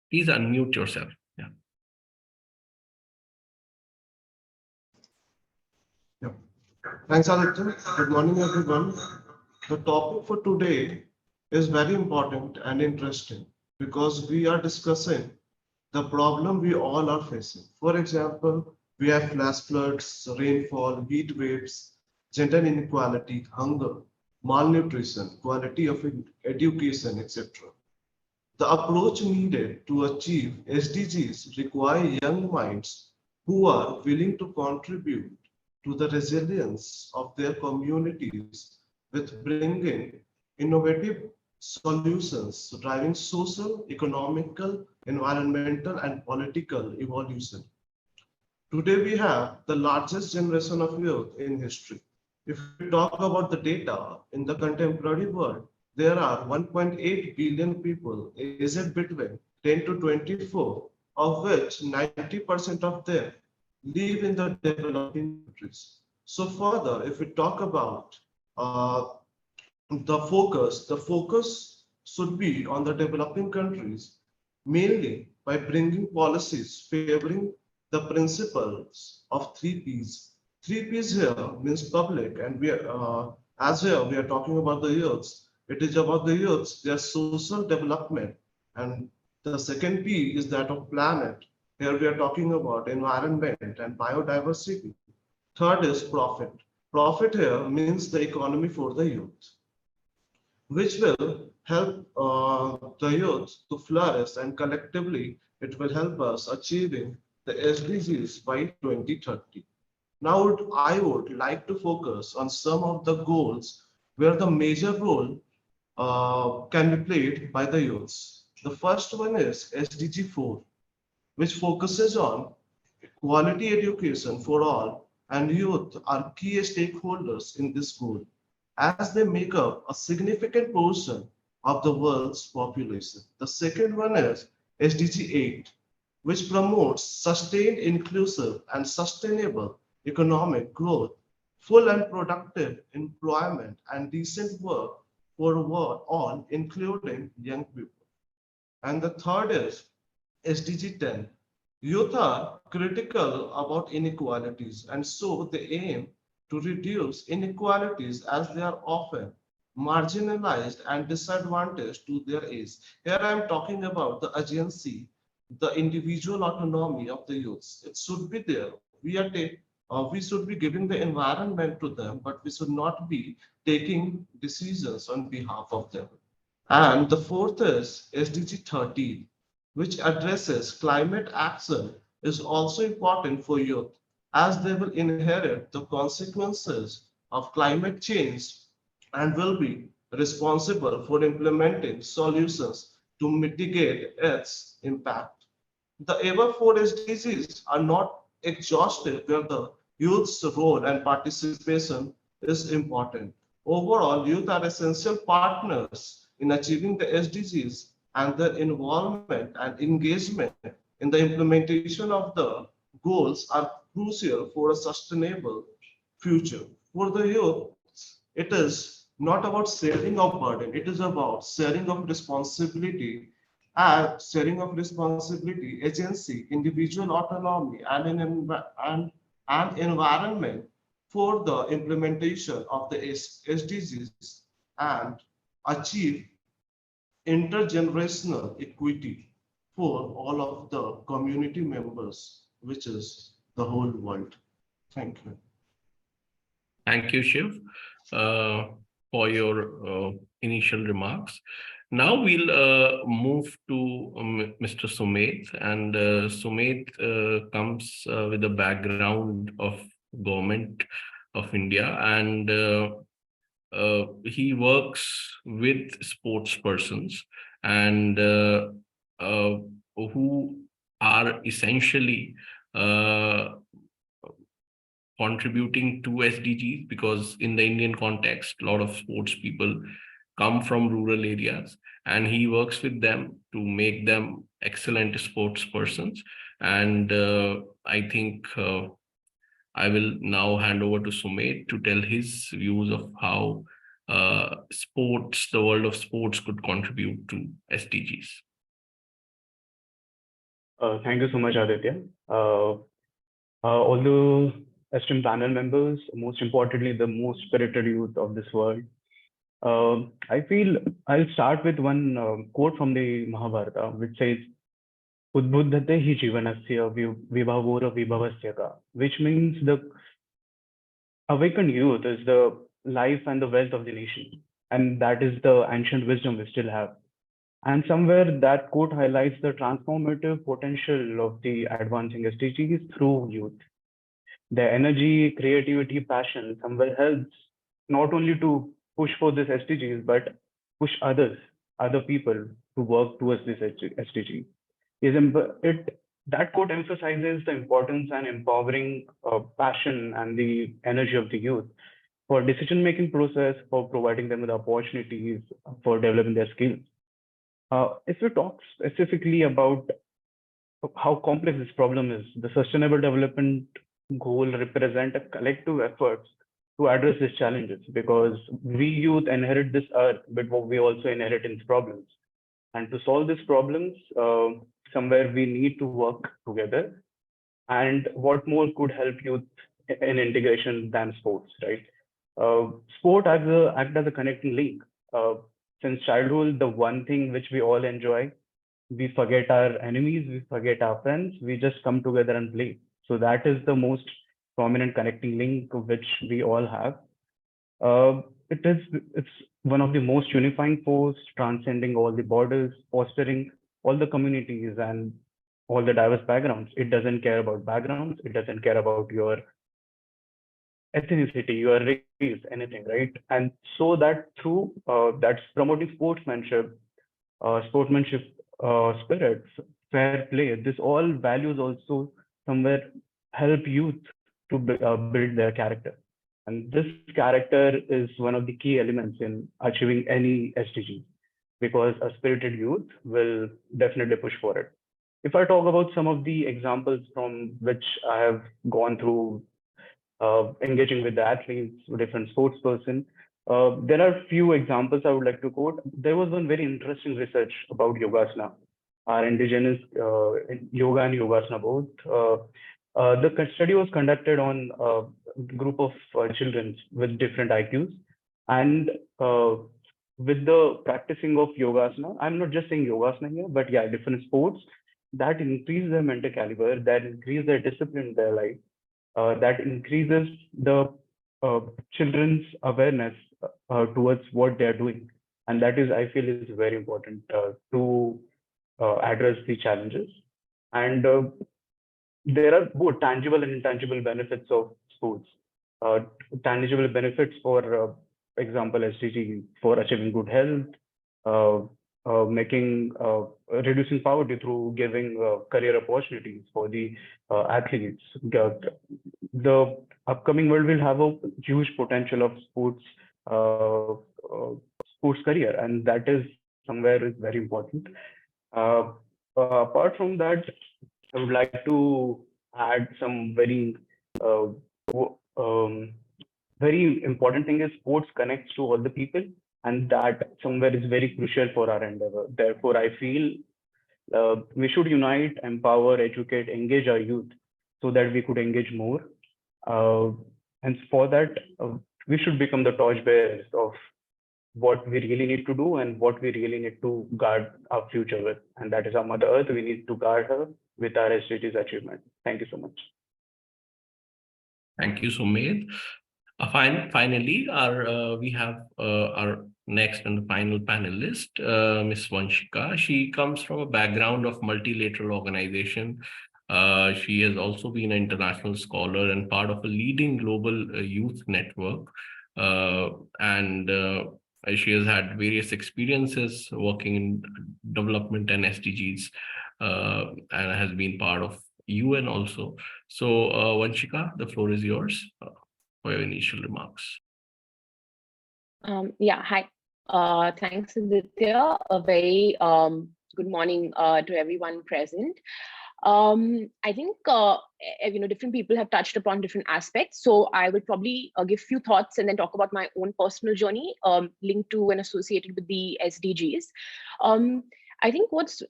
Please unmute yourself. Yeah. Yep. Thanks, Adhrit. Good morning, everyone. The topic for today is very important and interesting because we are discussing the problem we all are facing. For example, we have flash floods, rainfall, heat waves, gender inequality, hunger, malnutrition, quality of education, etc. The approach needed to achieve SDGs require young minds who are willing to contribute to the resilience of their communities with bringing innovative solutions, driving social, economical, environmental, and political evolution. Today, we have the largest generation of youth in history. If we talk about the data in the contemporary world, there are 1.8 billion people aged between 10 to 24, of which 90% of them live in the developing countries. So further, if we talk about the focus should be on the developing countries, mainly by bringing policies favoring the principles of 3Ps. 3Ps here means public, and as here we are talking about the youths. It is about the youths, their social development, and the second P is that of planet. Here we are talking about environment and biodiversity. Third is profit. Profit here means the economy for the youth, which will help the youth to flourish, and collectively it will help us achieving the SDGs by 2030. Now I would like to focus on some of the goals where the major role can be played by the youths. The first one is SDG 4, which focuses on quality education for all, and youth are key stakeholders in this goal, as they make up a significant portion of the world's population. The second one is SDG 8, which promotes sustained, inclusive, and sustainable economic growth, full and productive employment, and decent work for all, including young people. And the third is SDG 10. Youth are critical about inequalities, and so they aim to reduce inequalities as they are often marginalized and disadvantaged to their age. Here I am talking about the agency, the individual autonomy of the youths. It should be there. We should be giving the environment to them, but we should not be taking decisions on behalf of them. And the fourth is SDG 13, which addresses climate action, is also important for youth as they will inherit the consequences of climate change and will be responsible for implementing solutions to mitigate its impact. The above four SDGs are not exhaustive where the youth's role and participation is important. Overall, youth are essential partners in achieving the SDGs, and their involvement and engagement in the implementation of the goals are crucial for a sustainable future. For the youth, it is not about sharing of burden, it is about sharing of responsibility agency, individual autonomy, and an environment for the implementation of the SDGs and achieve intergenerational equity for all of the community members, which is the whole world. Thank you. Thank you, Shiv, for your initial remarks. Now we'll move to Mr. Sumedh, and Sumedh comes with a background of government of India, and he works with sports persons and who are essentially contributing to SDGs, because in the Indian context, a lot of sports people come from rural areas, and he works with them to make them excellent sports persons. And I think I will now hand over to Sumedh to tell his views of how sports, the world of sports, could contribute to SDGs. Thank you so much, Aditya. All the esteemed panel members, most importantly, the most spirited youth of this world, I feel I'll start with one quote from the Mahabharata, which says, Udbuddhate hi jivanasya vibhavora vibhavasya ka, which means the awakened youth is the life and the wealth of the nation. And that is the ancient wisdom we still have. And somewhere that quote highlights the transformative potential of the advancing SDGs through youth. Their energy, creativity, passion somewhere helps not only to push for this SDGs, but push other people to work towards this SDG. That quote emphasizes the importance and empowering passion and the energy of the youth for decision-making process, for providing them with opportunities, for developing their skills. If we talk specifically about how complex this problem is, the Sustainable Development Goal represent a collective effort to address these challenges, because we youth inherit this earth, but we also inherit its problems. And to solve these problems, somewhere we need to work together. And what more could help youth in integration than sports, right? Sport act as a connecting link. Since childhood, the one thing which we all enjoy, we forget our enemies, we forget our friends, we just come together and play. So that is the most prominent connecting link which we all have. It's one of the most unifying force, transcending all the borders, fostering all the communities and all the diverse backgrounds. It doesn't care about backgrounds, it doesn't care about your ethnicity, your race, anything, right? And so that through that's promoting sportsmanship, spirit, fair play, this all values also somewhere help youth to build their character. And this character is one of the key elements in achieving any SDG, because a spirited youth will definitely push for it. If I talk about some of the examples from which I have gone through engaging with the athletes, different sports person, There are few examples I would like to quote. There was one very interesting research about Yogasana, our indigenous yoga and Yogasana both. The study was conducted on a group of children with different IQs, and with the practicing of Yogasana, I'm not just saying Yogasana here, but yeah, different sports that increase their mental caliber, that increase their discipline in their life, that increases the children's awareness towards what they're doing. And that is, I feel, is very important to address the challenges. And there are both tangible and intangible benefits of sports. Tangible benefits for example, SDG for achieving good health, reducing poverty through giving career opportunities for the athletes. The upcoming world will have a huge potential of sports career, and that is somewhere is very important. Apart from that, I would like to add some very very important thing is sports connects to all the people, and that somewhere is very crucial for our endeavor. Therefore, I feel we should unite, empower, educate, engage our youth so that we could engage more. And for that, we should become the torchbearers of what we really need to do and what we really need to guard our future with. And that is our Mother Earth. We need to guard her with our SDGs achievement. Thank you so much. Thank you, Sumedh. Finally, we have our next and final panelist, Ms. Vanshika. She comes from a background of multilateral organization. She has also been an international scholar and part of a leading global youth network. She has had various experiences working in development and SDGs, and has been part of UN also. So, Vanshika, the floor is yours for your initial remarks. Yeah, hi. Thanks, Aditya. A very good morning to everyone present. I think different people have touched upon different aspects. So I will probably give a few thoughts and then talk about my own personal journey linked to and associated with the SDGs. I think what's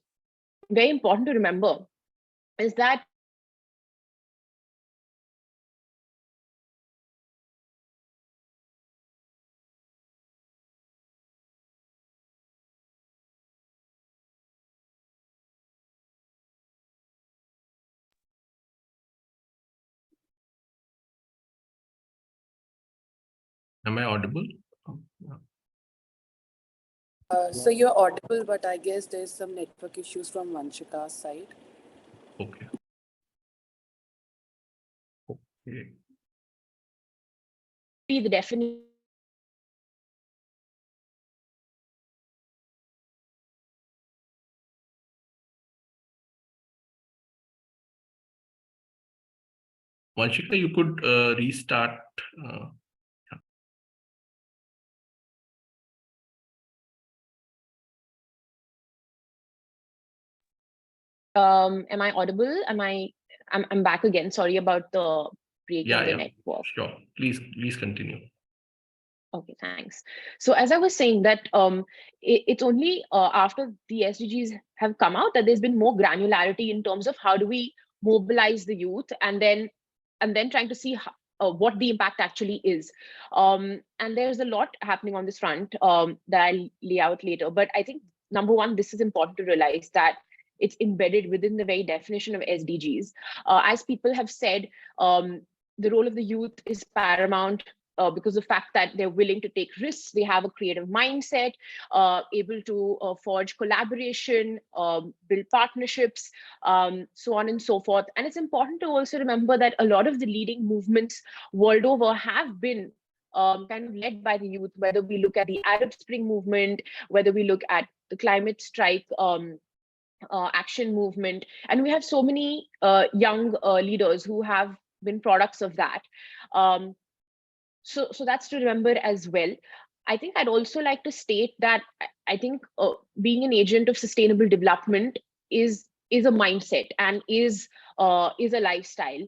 very important to remember is that Am I audible? So you're audible, but I guess there's some network issues from Vanshika's side. Okay. Okay. the definition. Vanshika, you could restart. Am I audible? I'm back again. Sorry about the break in the network. Sure. Please continue. Okay, thanks. So as I was saying that it's only after the SDGs have come out that there's been more granularity in terms of how do we mobilize the youth and then trying to see how, what the impact actually is. And there's a lot happening on this front that I'll lay out later. But I think number one, this is important to realize that it's embedded within the very definition of SDGs. As people have said, the role of the youth is paramount because of the fact that they're willing to take risks, they have a creative mindset, able to forge collaboration, build partnerships, so on and so forth. And it's important to also remember that a lot of the leading movements world over have been kind of led by the youth, whether we look at the Arab Spring movement, whether we look at the climate strike action movement. And we have so many young leaders who have been products of that. So that's to remember as well. I think I'd also like to state that I think being an agent of sustainable development is a mindset and is a lifestyle.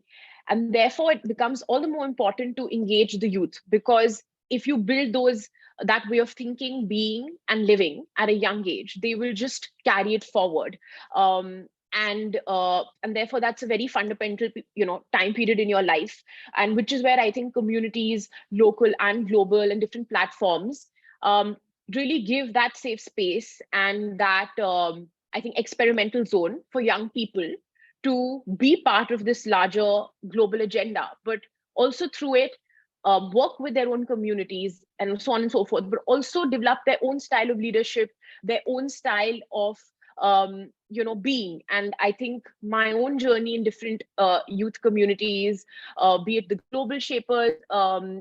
And therefore, it becomes all the more important to engage the youth, because if you build that way of thinking, being, and living at a young age, they will just carry it forward. And therefore that's a very fundamental, time period in your life, and which is where I think communities, local and global, and different platforms really give that safe space and that I think experimental zone for young people to be part of this larger global agenda, but also through it work with their own communities and so on and so forth, but also develop their own style of leadership, their own style of being. And I think my own journey in different youth communities, be it the Global Shapers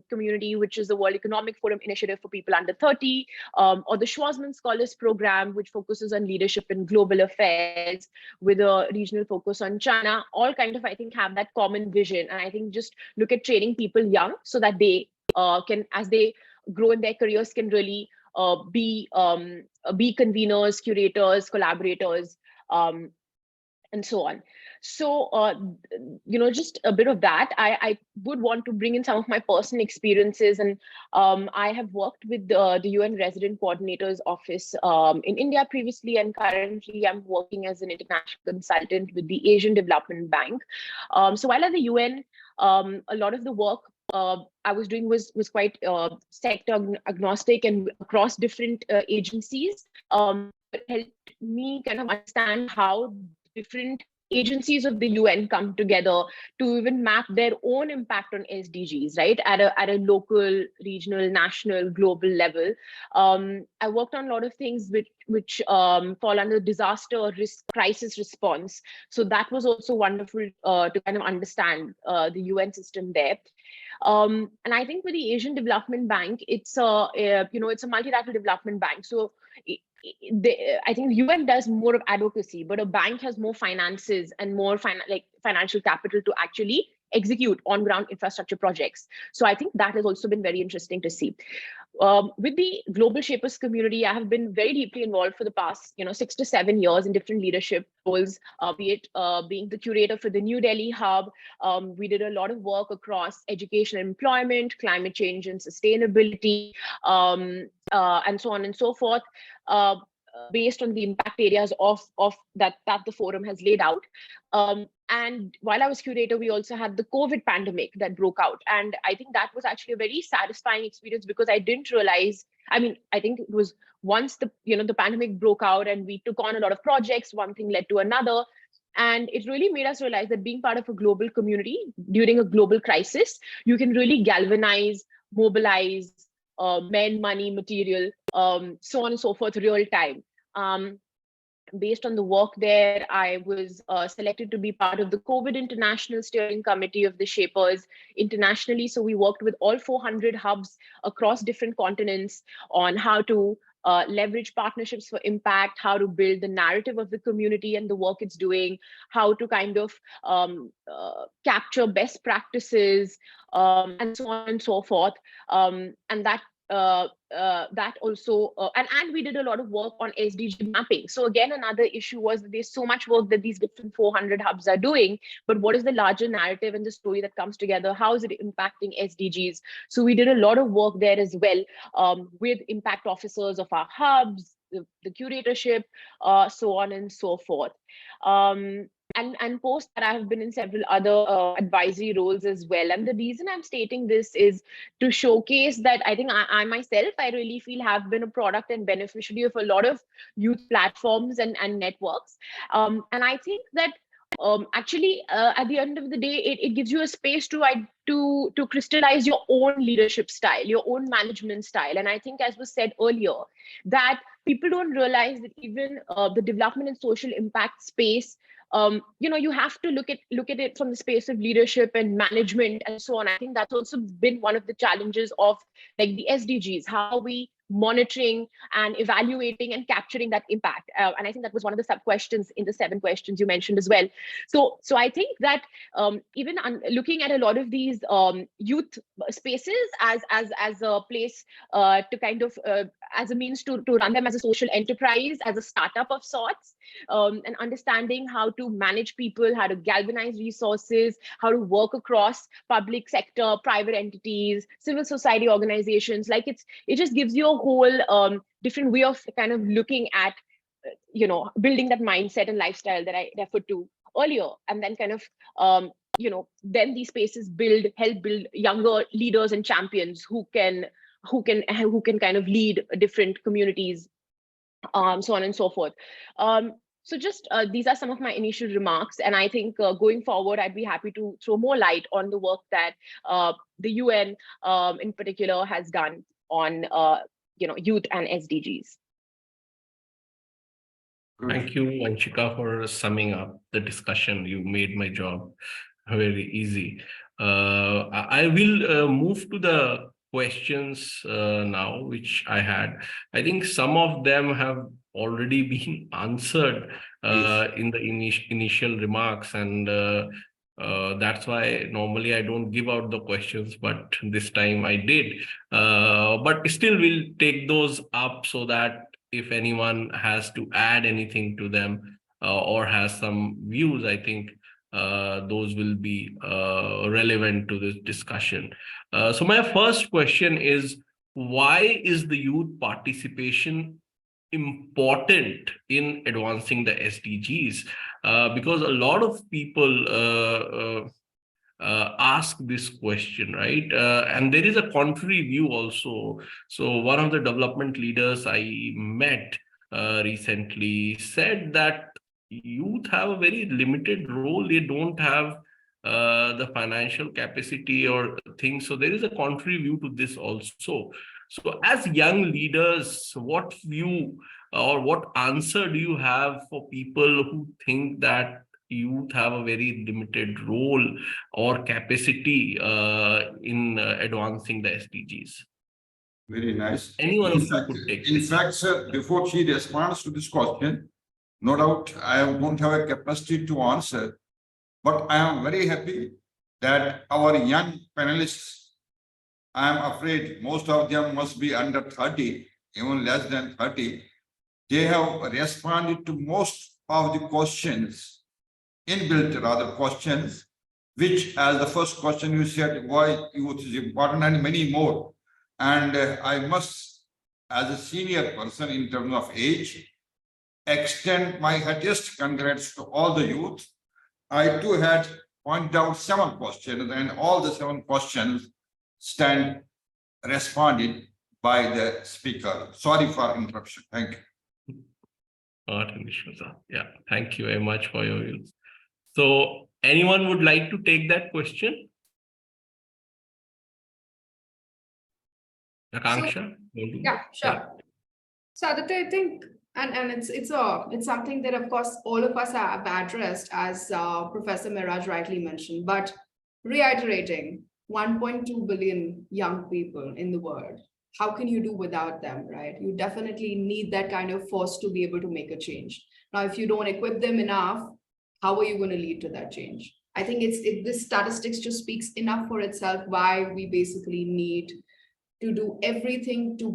community, which is the World Economic Forum initiative for people under 30, or the Schwarzman Scholars Program, which focuses on leadership in global affairs with a regional focus on China, all kind of, I think, have that common vision. And I think just look at training people young so that they can, as they grow in their careers, can really be conveners, curators, collaborators, and so on. So, just a bit of that. I would want to bring in some of my personal experiences, and I have worked with the UN Resident Coordinator's Office in India previously, and currently I'm working as an international consultant with the Asian Development Bank. So while at the UN, a lot of the work I was doing was quite sector agnostic and across different agencies. It helped me kind of understand how different agencies of the UN come together to even map their own impact on SDGs, right? At a local, regional, national, global level. I worked on a lot of things which fall under disaster risk crisis response. So that was also wonderful to kind of understand the UN system there. And I think with the Asian Development Bank, it's it's a multilateral development bank. So I think the UN does more of advocacy, but a bank has more finances and more financial capital to actually execute on-ground infrastructure projects. So I think that has also been very interesting to see. With the Global Shapers community, I have been very deeply involved for the past 6 to 7 years in different leadership roles, be it being the curator for the New Delhi hub. We did a lot of work across education and employment, climate change and sustainability, and so on and so forth, based on the impact areas of that the forum has laid out. And while I was curator, we also had the COVID pandemic that broke out. And I think that was actually a very satisfying experience because I didn't realize, I think it was once the pandemic broke out and we took on a lot of projects, one thing led to another. And it really made us realize that being part of a global community during a global crisis, you can really galvanize, mobilize men, money, material, so on and so forth, real time. Based on the work there, I was selected to be part of the COVID International Steering Committee of the Shapers internationally. So we worked with all 400 hubs across different continents on how to leverage partnerships for impact, how to build the narrative of the community and the work it's doing, how to kind of capture best practices, and so on and so forth. And that also, and we did a lot of work on SDG mapping. So again, another issue was that there's so much work that these different 400 hubs are doing, but what is the larger narrative and the story that comes together? How is it impacting SDGs? So we did a lot of work there as well, with impact officers of our hubs, the curatorship, so on and so forth. And post that, I have been in several other advisory roles as well. And the reason I'm stating this is to showcase that I think I myself, I really feel have been a product and beneficiary of a lot of youth platforms and networks. And I think that actually, at the end of the day, it gives you a space to crystallize your own leadership style, your own management style. And I think, as was said earlier, that people don't realize that even the development and social impact space, you have to look at it from the space of leadership and management and so on. I think that's also been one of the challenges of like the SDGs, how we monitoring and evaluating and capturing that impact? And I think that was one of the sub questions in the 7 questions you mentioned as well. So I think that even looking at a lot of these youth spaces as a place to kind of as a means to run them as a social enterprise, as a startup of sorts, and understanding how to manage people, how to galvanize resources, how to work across public sector, private entities, civil society organizations. Like it just gives you a whole different way of kind of looking at building that mindset and lifestyle that I referred to earlier, and then kind of then these spaces help build younger leaders and champions who can kind of lead different communities, so on and so forth. So just these are some of my initial remarks, and I think going forward, I'd be happy to throw more light on the work that the UN in particular has done on youth and SDGs. Thank you, Vanshika, for summing up the discussion. You made my job very easy. I will move to the questions now, which I had. I think some of them have already been answered in the initial remarks, and that's why normally I don't give out the questions, but this time I did. But still, we'll take those up so that if anyone has to add anything to them or has some views, I think those will be relevant to this discussion. So my first question is, why is the youth participation important in advancing the SDGs? Because a lot of people ask this question, right? And there is a contrary view also. So one of the development leaders I met recently said that youth have a very limited role. They don't have the financial capacity or things. So there is a contrary view to this also. So as young leaders, what view or what answer do you have for people who think that youth have a very limited role or capacity in advancing the SDGs? Very nice. Anyone of you could take In this. fact, sir, before she responds to this question, no doubt I don't have a capacity to answer, but I am very happy that our young panelists, I am afraid most of them must be under 30, even less than 30. They have responded to most of the questions, inbuilt rather questions, which as the first question you said, why youth is important, and many more. And I must, as a senior person in terms of age, extend my heartiest congrats to all the youth. I too had pointed out 7 questions, and all the 7 questions stand responded by the speaker. Sorry for interruption. Thank you. Not an issue, sir. Yeah, thank you very much for your views. So anyone would like to take that question? Akanksha? Yeah, sure. So Adhrit, I think, and it's something that of course all of us have addressed, as Professor Miraj rightly mentioned, but reiterating 1.2 billion young people in the world. How can you do without them, right? You definitely need that kind of force to be able to make a change. Now, if you don't equip them enough, how are you going to lead to that change? I think this statistics just speaks enough for itself why we basically need to do everything to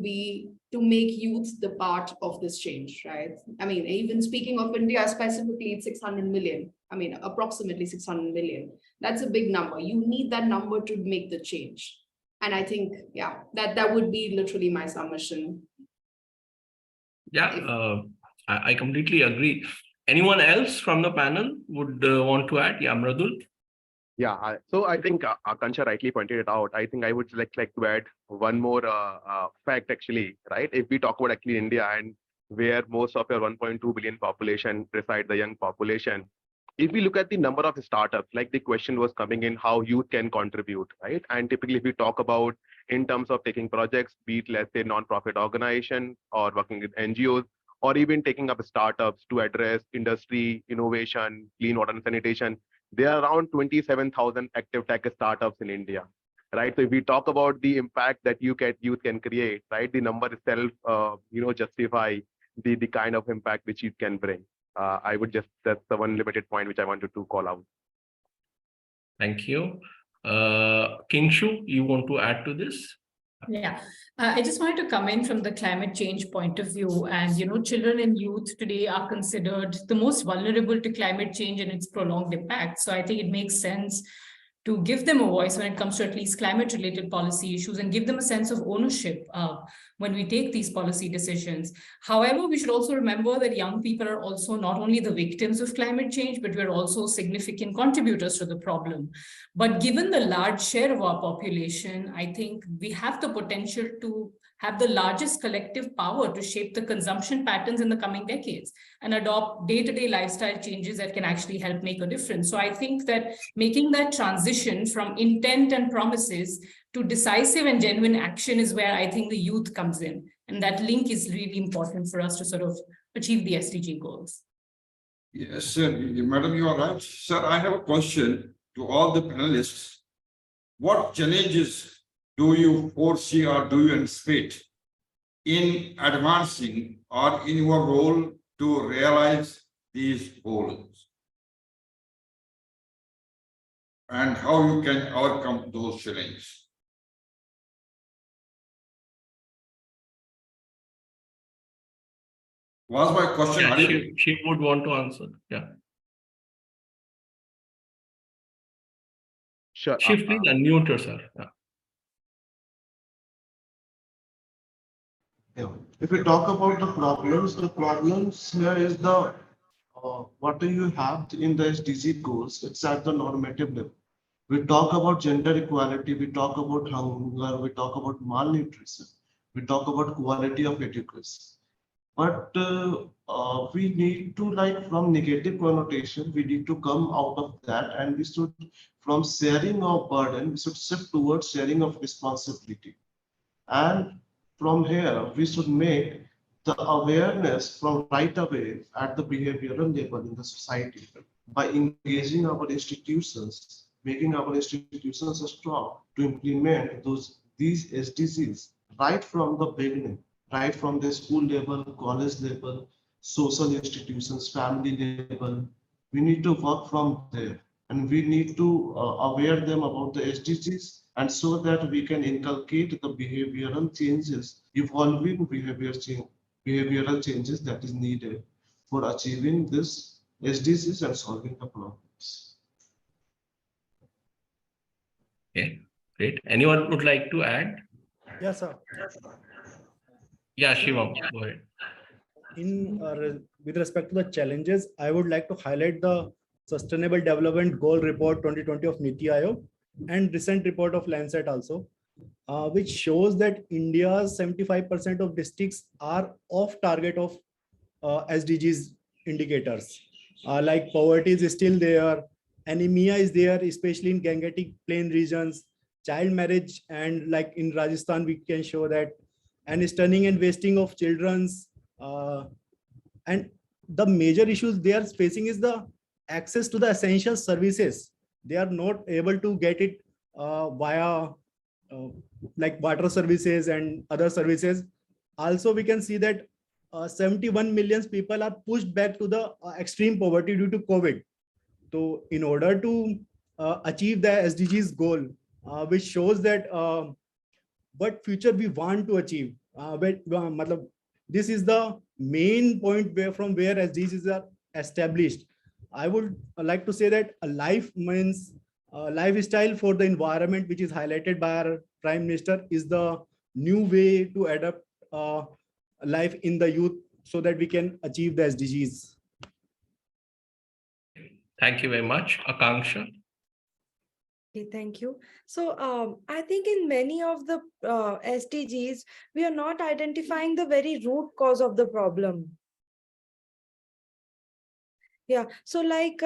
make youth the part of this change, right? I mean, even speaking of India specifically, it's 600 million. I mean, approximately 600 million. That's a big number. You need that number to make the change. And I think, yeah, that would be literally my submission. Yeah, I completely agree. Anyone else from the panel would want to add? Yeah, Mradul? Yeah, so I think Akansha rightly pointed it out. I think I would like to add one more fact actually, right? If we talk about actually India and where most of your 1.2 billion population reside, the young population, if we look at the number of startups, like the question was coming in, how youth can contribute, right? And typically if we talk about in terms of taking projects, be it let's say non-profit organization or working with NGOs, or even taking up startups to address industry, innovation, clean water and sanitation, there are around 27,000 active tech startups in India. right? So if we talk about the impact that youth can create, right, the number itself, justify the kind of impact which youth can bring. That's the one limited point which I wanted to call out. Thank you. Kingshu, you want to add to this? Yeah, I just wanted to come in from the climate change point of view. And, children and youth today are considered the most vulnerable to climate change and its prolonged impact. So I think it makes sense to give them a voice when it comes to at least climate-related policy issues and give them a sense of ownership when we take these policy decisions. However, we should also remember that young people are also not only the victims of climate change, but we're also significant contributors to the problem. But given the large share of our population, I think we have the potential to have the largest collective power to shape the consumption patterns in the coming decades and adopt day-to-day lifestyle changes that can actually help make a difference. So I think that making that transition from intent and promises to decisive and genuine action is where I think the youth comes in. And that link is really important for us to sort of achieve the SDG goals. Yes, sir. Madam, you are right. Sir, I have a question to all the panelists. What challenges do you foresee or do you anticipate in advancing or in your role to realize these goals? And how you can overcome those challenges? Was my question Yeah, audible? she would want to answer. Yeah. Sure. She please unmute herself. Yeah. Yeah. If we talk about the problems here is the what do you have in the SDG goals? It's at the normative level. We talk about gender equality, we talk about hunger, we talk about malnutrition, we talk about quality of education. But we need to, like, from negative connotation, we need to come out of that, and we should, from sharing of burden, we should shift towards sharing of responsibility. And from here, we should make the awareness from right away at the behavioral level in the society by engaging our institutions, making our institutions strong to implement these SDGs right from the beginning, right from the school level, college level, social institutions, family level. We need to work from there, and we need to aware them about the SDGs, and so that we can inculcate the behavioral changes, evolving behavioral changes that is needed for achieving this SDGs and solving the problems. Okay, great. Anyone would like to add? Yes, sir. Yeah, Shivam, go ahead. With respect to the challenges, I would like to highlight the Sustainable Development Goal Report 2020 of NITI Aayog and recent report of Lancet also, which shows that India's 75% of districts are off target of SDGs indicators. Like poverty is still there, anemia is there, especially in Gangetic Plain regions, child marriage, and like in Rajasthan, we can show that, and stunning and wasting of children's. And the major issues they are facing is the access to the essential services. They are not able to get it via like water services and other services. Also, we can see that 71 million people are pushed back to the extreme poverty due to COVID. So in order to achieve the SDGs goal, which shows that what future we want to achieve, this is the main point from where SDGs are established. I would like to say that a life means lifestyle for the environment, which is highlighted by our Prime Minister, is the new way to adapt life in the youth so that we can achieve the SDGs. Thank you very much. Akanksha. Okay, thank you. So I think in many of the SDGs, we are not identifying the very root cause of the problem. Yeah, so like,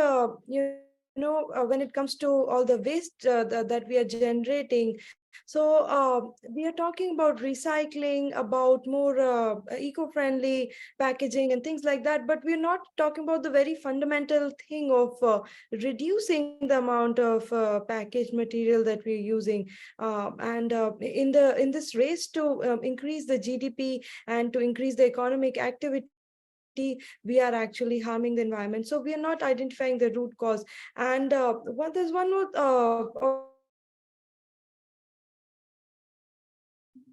when it comes to all the waste that we are generating. So we are talking about recycling, about more eco-friendly packaging and things like that, but we're not talking about the very fundamental thing of reducing the amount of packaged material that we're using. And in this race to increase the GDP and to increase the economic activity, we are actually harming the environment. So we are not identifying the root cause. And there's one more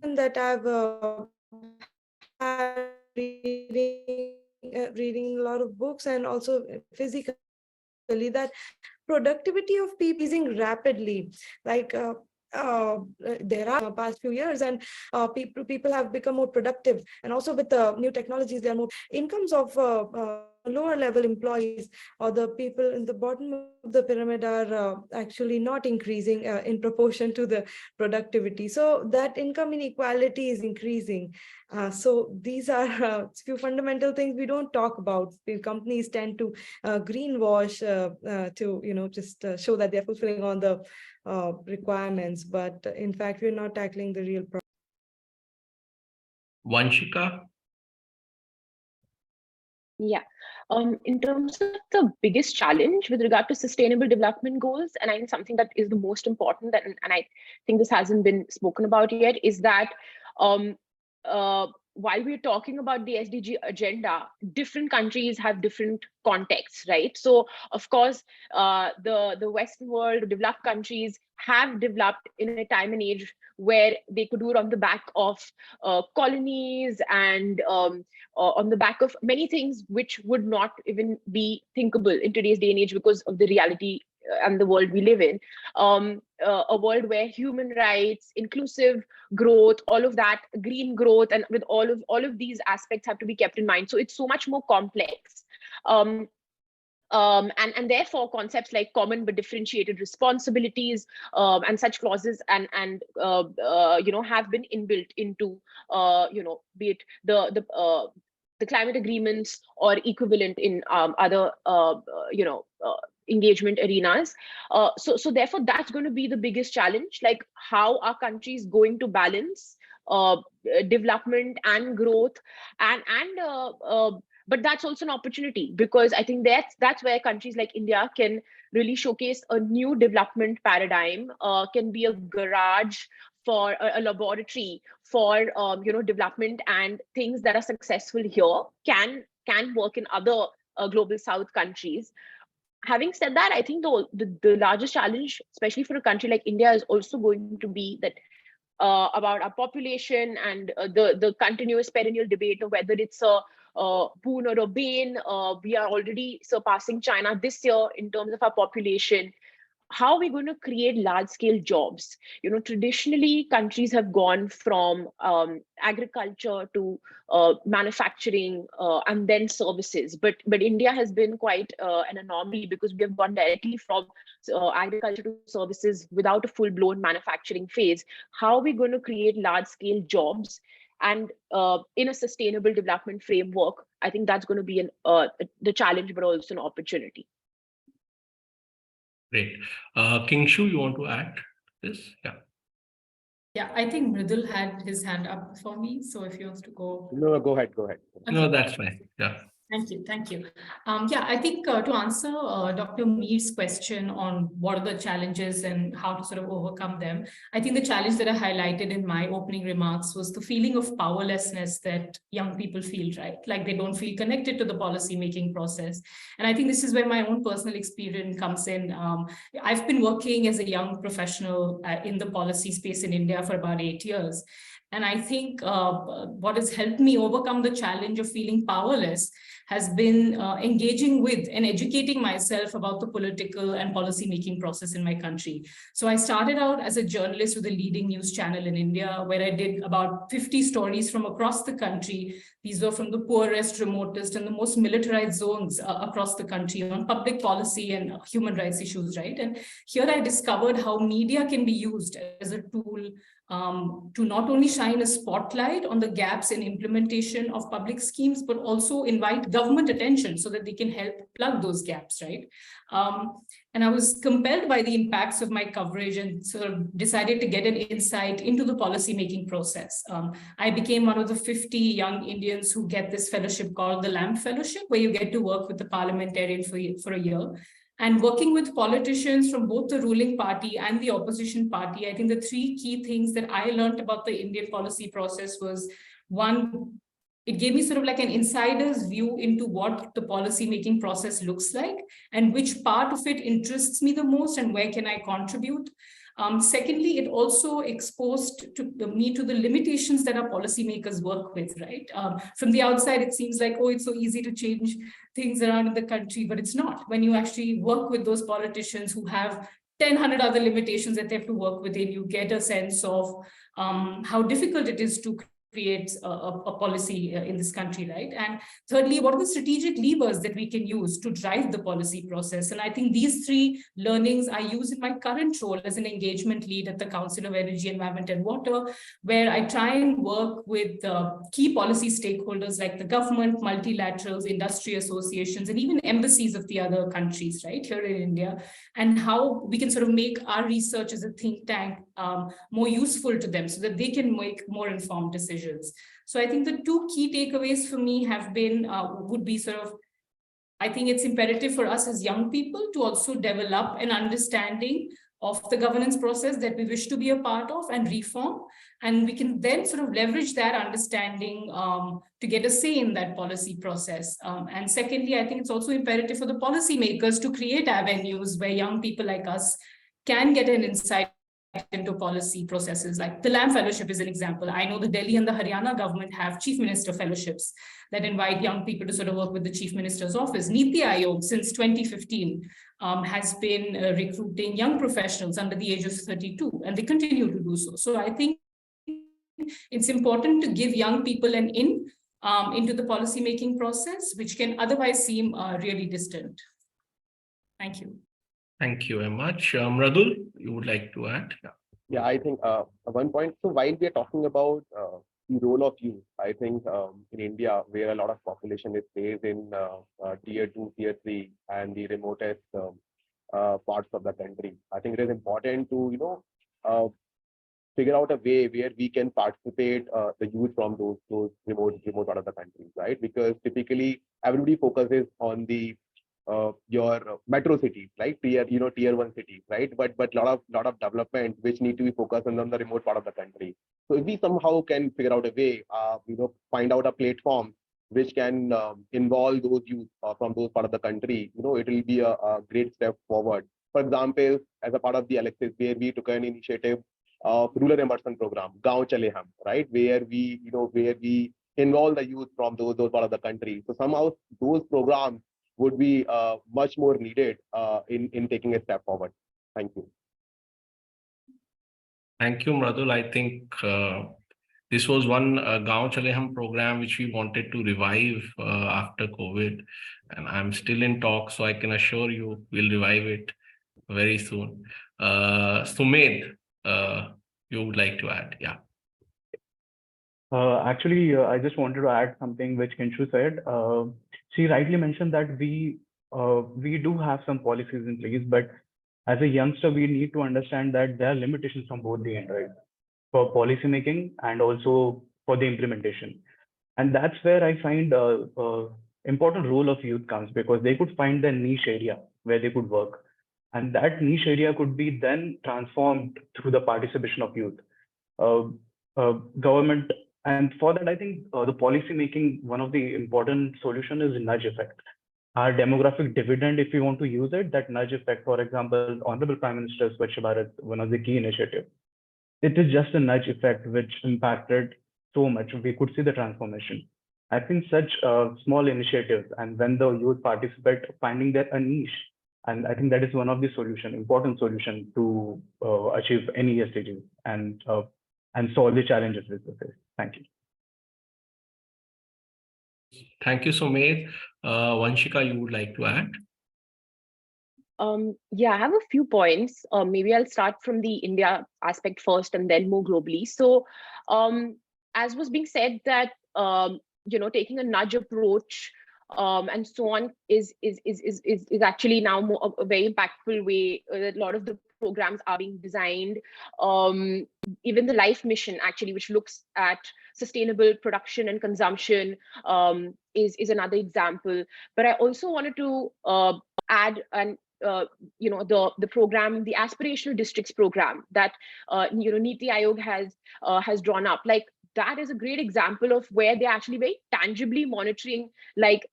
that I've had reading a lot of books and also physically, that productivity of people is increasing rapidly. Like there are past few years, and people have become more productive, and also with the new technologies, there are more incomes of lower level employees, or the people in the bottom of the pyramid are actually not increasing in proportion to the productivity. So that income inequality is increasing. So these are few fundamental things we don't talk about. The companies tend to greenwash to just show that they're fulfilling all the requirements, but in fact we're not tackling the real problem. Vanshika? Yeah. In terms of the biggest challenge with regard to sustainable development goals, and I think something that is the most important, and I think this hasn't been spoken about yet, is that while we're talking about the SDG agenda, different countries have different contexts, right? So, of course, the Western world, developed countries have developed in a time and age where they could do it on the back of colonies and on the back of many things which would not even be thinkable in today's day and age because of the reality and the world we live in. A world where human rights, inclusive growth, all of that, green growth, and with all of these aspects have to be kept in mind. So it's so much more complex. And therefore concepts like common but differentiated responsibilities and such clauses and have been inbuilt into be it the climate agreements or equivalent in other engagement arenas. So therefore that's going to be the biggest challenge, like how are countries going to balance development and growth, and but that's also an opportunity, because I think that's where countries like India can really showcase a new development paradigm, can be a garage for a laboratory for development, and things that are successful here can work in other global South countries. Having said that, I think the largest challenge, especially for a country like India, is also going to be that about our population and the continuous perennial debate of whether it's a boon or a bane. We are already surpassing China this year in terms of our population. How are we going to create large-scale jobs? Traditionally, countries have gone from agriculture to manufacturing and then services. But India has been quite an anomaly, because we have gone directly from agriculture to services without a full-blown manufacturing phase. How are we going to create large-scale jobs? And in a sustainable development framework, I think that's going to be the challenge, but also an opportunity. Great. Kingshu, you want to add this? Yeah. Yeah, I think Mridul had his hand up for me. So if he wants to go. No, go ahead. Okay. No, that's fine. Yeah. Thank you. Yeah, I think to answer Dr. Meer's question on what are the challenges and how to sort of overcome them, I think the challenge that I highlighted in my opening remarks was the feeling of powerlessness that young people feel, right? Like they don't feel connected to the policy-making process. And I think this is where my own personal experience comes in. I've been working as a young professional in the policy space in India for about 8 years. And I think what has helped me overcome the challenge of feeling powerless has been engaging with and educating myself about the political and policy-making process in my country. So I started out as a journalist with a leading news channel in India, where I did about 50 stories from across the country. These were from the poorest, remotest, and the most militarized zones across the country on public policy and human rights issues, right? And here I discovered how media can be used as a tool to not only shine a spotlight on the gaps in implementation of public schemes, but also invite government attention so that they can help plug those gaps, right? And I was compelled by the impacts of my coverage and sort of decided to get an insight into the policy-making process. I became one of the 50 young Indians who get this fellowship called the LAMP Fellowship, where you get to work with the parliamentarian for a year. And working with politicians from both the ruling party and the opposition party, I think the three key things that I learned about the Indian policy process was, one, it gave me sort of like an insider's view into what the policy-making process looks like and which part of it interests me the most and where can I contribute. Secondly, it also exposed me to the limitations that our policymakers work with, right? From the outside, it seems like, oh, it's so easy to change things around in the country, but it's not. When you actually work with those politicians who have 100 other limitations that they have to work within, you get a sense of how difficult it is to create a policy in this country, right? And thirdly, what are the strategic levers that we can use to drive the policy process? And I think these three learnings I use in my current role as an engagement lead at the Council of Energy, Environment and Water, where I try and work with key policy stakeholders like the government, multilaterals, industry associations, and even embassies of the other countries, right, here in India, and how we can sort of make our research as a think tank more useful to them so that they can make more informed decisions. So I think the two key takeaways for me have been, would be sort of, I think it's imperative for us as young people to also develop an understanding of the governance process that we wish to be a part of and reform. And we can then sort of leverage that understanding to get a say in that policy process. And secondly, I think it's also imperative for the policymakers to create avenues where young people like us can get an insight into policy processes. Like the LAMP Fellowship is an example. I know the Delhi and the Haryana government have chief minister fellowships that invite young people to sort of work with the chief minister's office. Niti Aayog since 2015 has been recruiting young professionals under the age of 32, and they continue to do so. So I think it's important to give young people an in into the policy-making process, which can otherwise seem really distant. Thank you. Thank you very much. Mradul, you would like to add? Yeah, I think one point. So while we are talking about the role of youth, I think in India, where a lot of population is based in tier 2, tier 3, and the remotest parts of the country, I think it is important to figure out a way where we can participate the youth from those remote part of the country, right? Because typically everybody focuses on the your metro cities, right? Tier 1 cities, right? But lot of development which need to be focused on the remote part of the country. So if we somehow can figure out a way, find out a platform which can involve those youth from those part of the country, it will be a great step forward. For example, as a part of the Alexis, where we took an initiative of rural immersion program, Gaon Chale Hum, right? Where we involve the youth from those part of the country. So somehow those programs would be much more needed in taking a step forward. Thank you. Thank you, Mradul. I think this was one Gaon Chale Hum program which we wanted to revive after COVID, and I'm still in talks, so I can assure you we'll revive it very soon. Sumed, you would like to add? Yeah. Actually, I just wanted to add something which Kinshu said. She rightly mentioned that we do have some policies in place, but as a youngster, we need to understand that there are limitations from both the end, right? For policy making and also for the implementation. And that's where I find important role of youth comes, because they could find their niche area where they could work. And that niche area could be then transformed through the participation of youth. Government, and for that, I think the policy making, one of the important solution is nudge effect. Our demographic dividend, if we want to use it, that nudge effect, for example, Honorable Prime Minister Swachh Bharat, one of the key initiatives. It is just a nudge effect which impacted so much. We could see the transformation. I think such small initiatives, and when the youth participate, finding their a niche, and I think that is one of the important solution to achieve any SDGs and solve the challenges with this. Thank you. Thank you, Sumed. Vanshika, you would like to add? Yeah, I have a few points. Maybe I'll start from the India aspect first and then more globally. So, as was being said that, taking a nudge approach and so on is actually now more a very impactful way. A lot of the programs are being designed. Even the Life Mission, actually, which looks at sustainable production and consumption, is another example. But I also wanted to add the program, the aspirational districts program that Niti Aayog has drawn up. Like, that is a great example of where they're actually very tangibly monitoring, like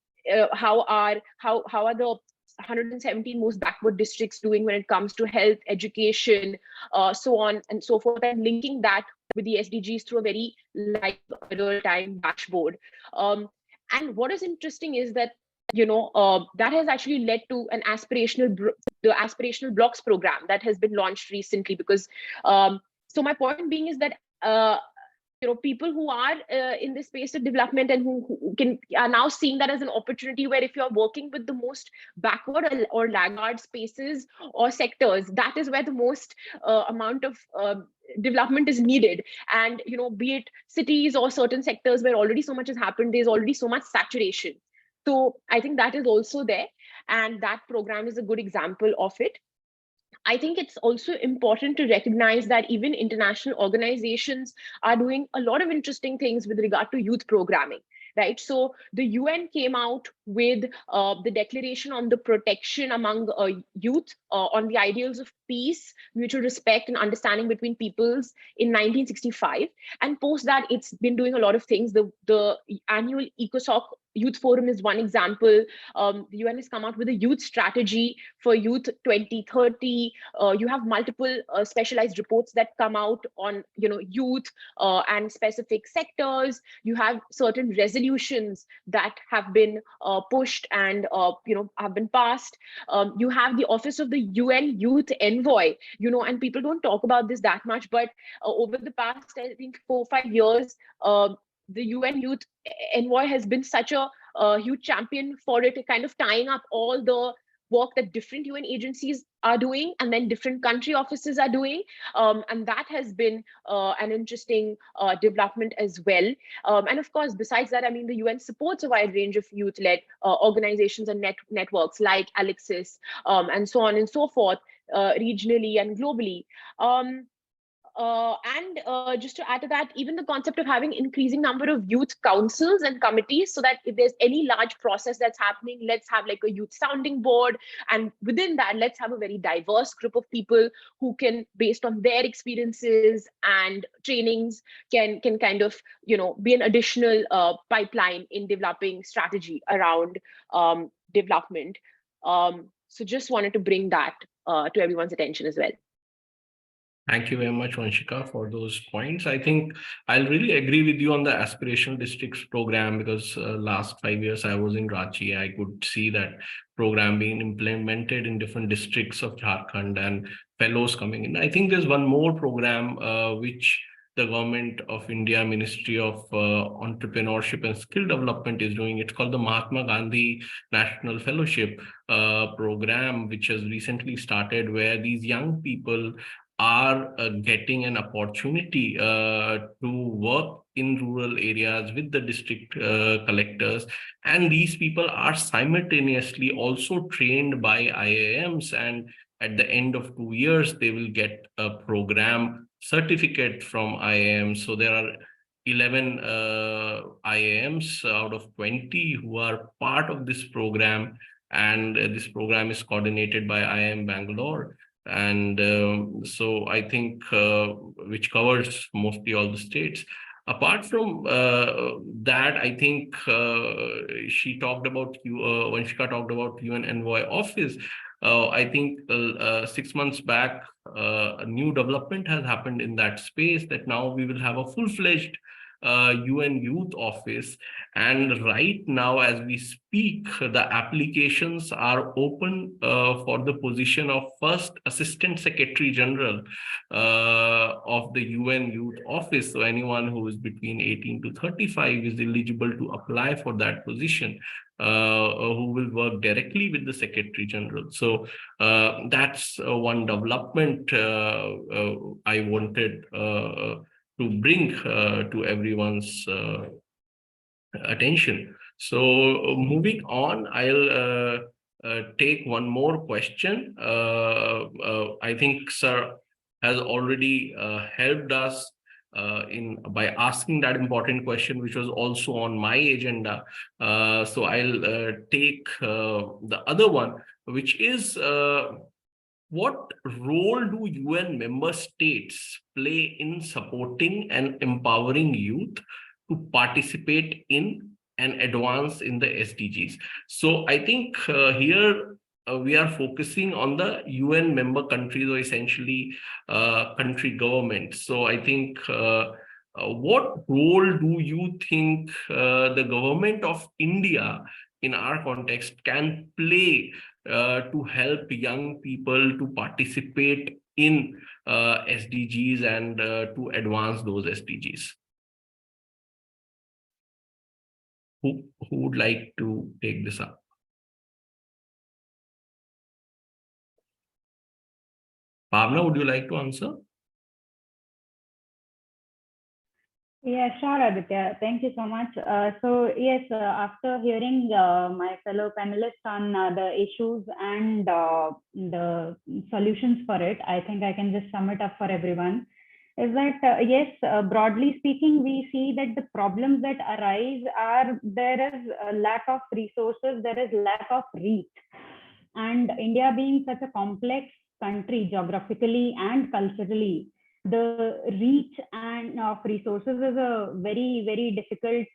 how are the 117 most backward districts doing when it comes to health, education, so on and so forth, and linking that with the SDGs through a very live real-time dashboard. And what is interesting is that that has actually led to an the aspirational blocks program that has been launched recently. Because so my point being is that people who are in this space of development and who are now seeing that as an opportunity, where if you're working with the most backward or laggard spaces or sectors, that is where the most amount of development is needed. And be it cities or certain sectors where already so much has happened, there's already so much saturation. So I think that is also there, and that program is a good example of it. I think it's also important to recognize that even international organizations are doing a lot of interesting things with regard to youth programming, right? So the UN came out with the declaration on the protection among youth on the ideals of peace, mutual respect, and understanding between peoples in 1965. And post that, it's been doing a lot of things. The annual ECOSOC Youth Forum is one example. The UN has come out with a youth strategy for youth 2030. You have multiple specialized reports that come out on youth and specific sectors. You have certain resolutions that have been pushed and have been passed. You have the Office of the UN Youth Envoy, and people don't talk about this that much, but over the past, I think, 4 or 5 years, the UN Youth Envoy has been such a huge champion for it, kind of tying up all the work that different UN agencies are doing and then different country offices are doing. And that has been an interesting development as well. And of course, besides that, I mean, the UN supports a wide range of youth-led organizations and networks like Alexis and so on and so forth, regionally and globally. Just to add to that, even the concept of having increasing number of youth councils and committees, so that if there's any large process that's happening, let's have like a youth sounding board, and within that, let's have a very diverse group of people who can, based on their experiences and trainings, can kind of be an additional pipeline in developing strategy around development. So just wanted to bring that to everyone's attention as well. Thank you very much, Vanshika, for those points. I think I'll really agree with you on the aspirational districts program, because last 5 years I was in Ranchi. I could see that program being implemented in different districts of Jharkhand and fellows coming in. I think there's one more program which the Government of India Ministry of Entrepreneurship and Skill Development is doing. It's called the Mahatma Gandhi National Fellowship program, which has recently started, where these young people are getting an opportunity to work in rural areas with the district collectors. And these people are simultaneously also trained by IIMs. And at the end of 2 years, they will get a program certificate from IIM. So there are 11 IIMs out of 20 who are part of this program. And this program is coordinated by IIM Bangalore. And so I think which covers mostly all the states. Apart from that, I think she talked about Vanshika talked about UN Envoy Office. I think 6 months back, a new development has happened in that space, that now we will have a full-fledged UN Youth Office. And right now, as we speak, the applications are open for the position of first Assistant Secretary General of the UN Youth Office. So anyone who is between 18 to 35 is eligible to apply for that position, who will work directly with the Secretary General. So that's one development I wanted to bring to everyone's attention. So moving on, I'll take one more question. I think Sir has already helped us by asking that important question, which was also on my agenda. So I'll take the other one, which is what role do UN member states play in supporting and empowering youth to participate in and advance in the SDGs? So I think here we are focusing on the UN member countries, or essentially country governments. So I think what role do you think the government of India in our context can play to help young people to participate in SDGs and to advance those SDGs? Who would like to take this up? Bhavna, would you like to answer? Yeah, sure, Aditya. Thank you so much. So yes, after hearing my fellow panelists on the issues and the solutions for it, I think I can just sum it up for everyone. Is that yes, broadly speaking, we see that the problems that arise are there is a lack of resources, there is lack of reach, and India being such a complex country geographically and culturally, the reach and of resources is a very, very difficult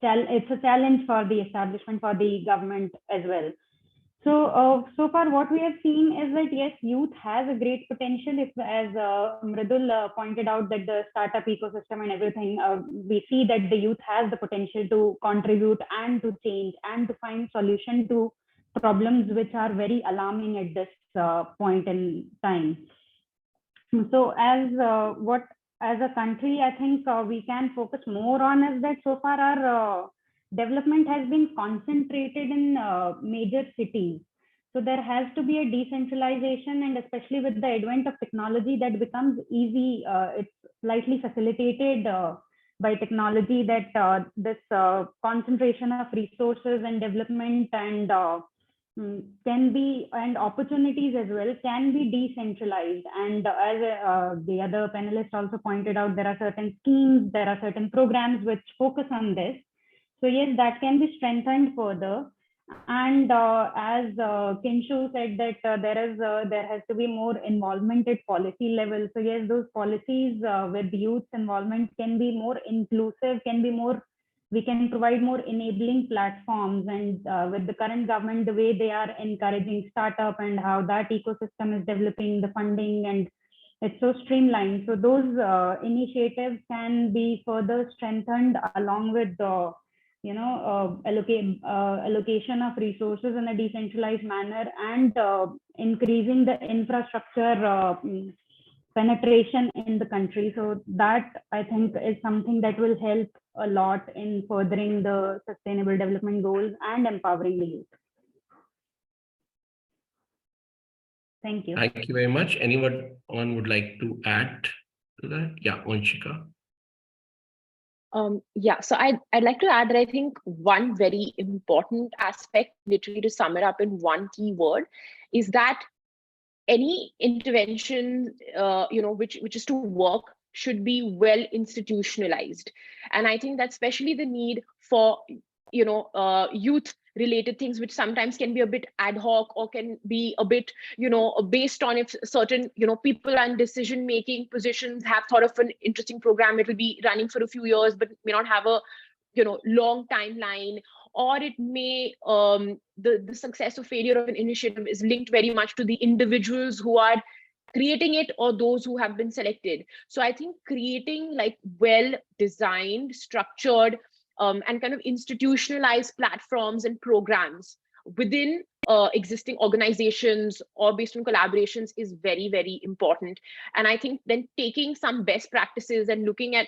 it's a challenge for the establishment, for the government as well. So so far what we have seen is that yes, youth has a great potential. If, as Mridul pointed out, that the startup ecosystem and everything, we see that the youth has the potential to contribute and to change and to find solution to problems which are very alarming at this point in time. So as a country, I think we can focus more on is that so far our development has been concentrated in major cities. So there has to be a decentralization, and especially with the advent of technology, that becomes easy. It's slightly facilitated by technology, that this concentration of resources and development and can be, and opportunities as well, can be decentralized. And as the other panelists also pointed out, there are certain schemes, there are certain programs which focus on this. So yes, that can be strengthened further. And as Kinshu said, that there has to be more involvement at policy level. So yes, those policies with youth involvement can be more inclusive, can be more, we can provide more enabling platforms. And with the current government, the way they are encouraging startup and how that ecosystem is developing, the funding, and it's so streamlined. So those initiatives can be further strengthened, along with the allocation of resources in a decentralized manner, and increasing the infrastructure penetration in the country. So that, I think, is something that will help a lot in furthering the sustainable development goals and empowering the youth. Thank you. Thank you very much. Anyone would like to add to that? Yeah, Vanshika. Yeah, so I'd like to add that I think one very important aspect, literally to sum it up in one key word, is that any intervention, which is to work, should be well institutionalized. And I think that's especially the need for, youth related things, which sometimes can be a bit ad hoc, or can be a bit, based on if certain, people and decision-making positions have thought of an interesting program. It will be running for a few years, but may not have a, long timeline. Or it may, the success or failure of an initiative is linked very much to the individuals who are creating it or those who have been selected. So I think creating like well designed, structured, and kind of institutionalized platforms and programs within existing organizations or based on collaborations is very, very important. And I think then taking some best practices and looking at,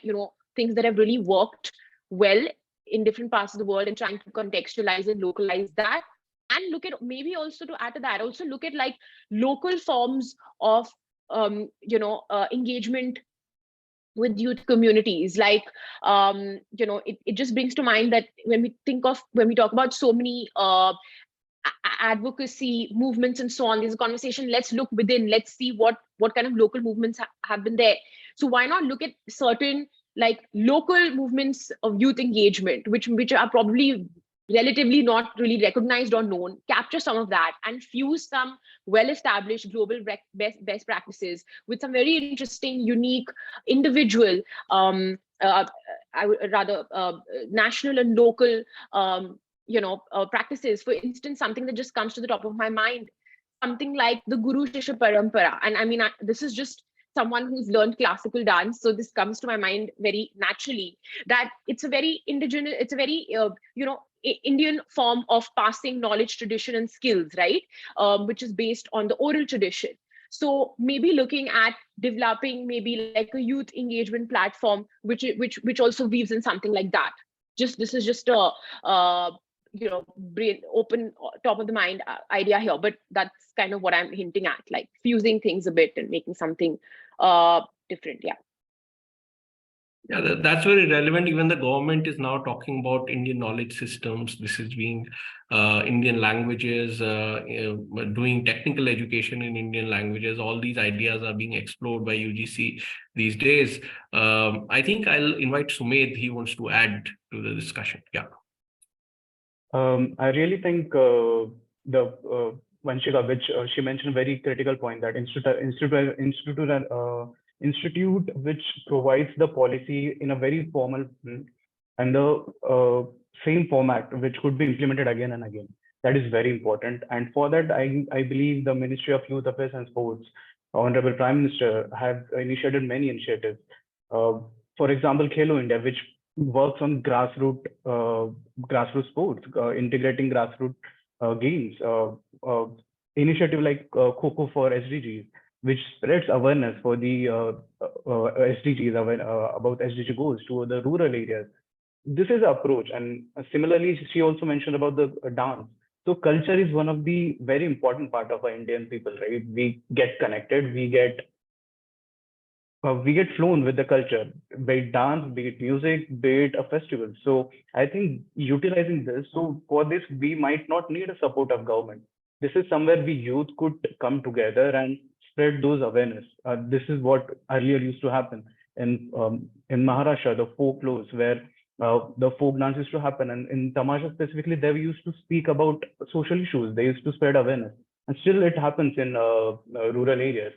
things that have really worked well in different parts of the world and trying to contextualize and localize that. And look at, maybe also to add to that, also look at like local forms of engagement with youth communities. Like it just brings to mind that when we talk about so many advocacy movements and so on, there's a conversation, let's look within, let's see what kind of local movements have been there. So why not look at certain like local movements of youth engagement, which are probably relatively not really recognized or known, capture some of that and fuse some well-established global best practices with some very interesting, unique, individual, national and local, practices. For instance, something that just comes to the top of my mind, something like the Guru Shishya Parampara. And I mean, this is just someone who's learned classical dance, so this comes to my mind very naturally, that it's a very indigenous, it's a very Indian form of passing knowledge, tradition, and skills, right? Which is based on the oral tradition. So maybe looking at developing maybe like a youth engagement platform, which also weaves in something like that. This is just a brain open, top of the mind idea here, but that's kind of what I'm hinting at, like fusing things a bit and making something different. Yeah, that's very relevant. Even the government is now talking about Indian knowledge systems. This is being Indian languages, doing technical education in Indian languages. All these ideas are being explored by UGC these days. I think I'll invite Sumedh. He wants to add to the discussion. Yeah. I really think the Vanshika, which she mentioned a very critical point, that institute which provides the policy in a very formal and the same format which could be implemented again and again. That is very important. And for that, I believe the Ministry of Youth Affairs and Sports, Honorable Prime Minister, have initiated many initiatives. For example, Khelo India, which works on grassroots sports, integrating grassroots games. Initiative like Kho for SDGs, which spreads awareness for the SDGs, about SDG goals to the rural areas. This is the approach. And similarly, she also mentioned about the dance. So culture is one of the very important part of our Indian people, right? We get connected, we get flown with the culture, be it dance, be it music, be it a festival. So I think utilizing this, so for this, we might not need a support of government. This is somewhere we youth could come together and spread those awareness. This is what earlier used to happen in Maharashtra, the folklore, where the folk dance used to happen. And in Tamasha specifically, they used to speak about social issues. They used to spread awareness. And still it happens in rural areas.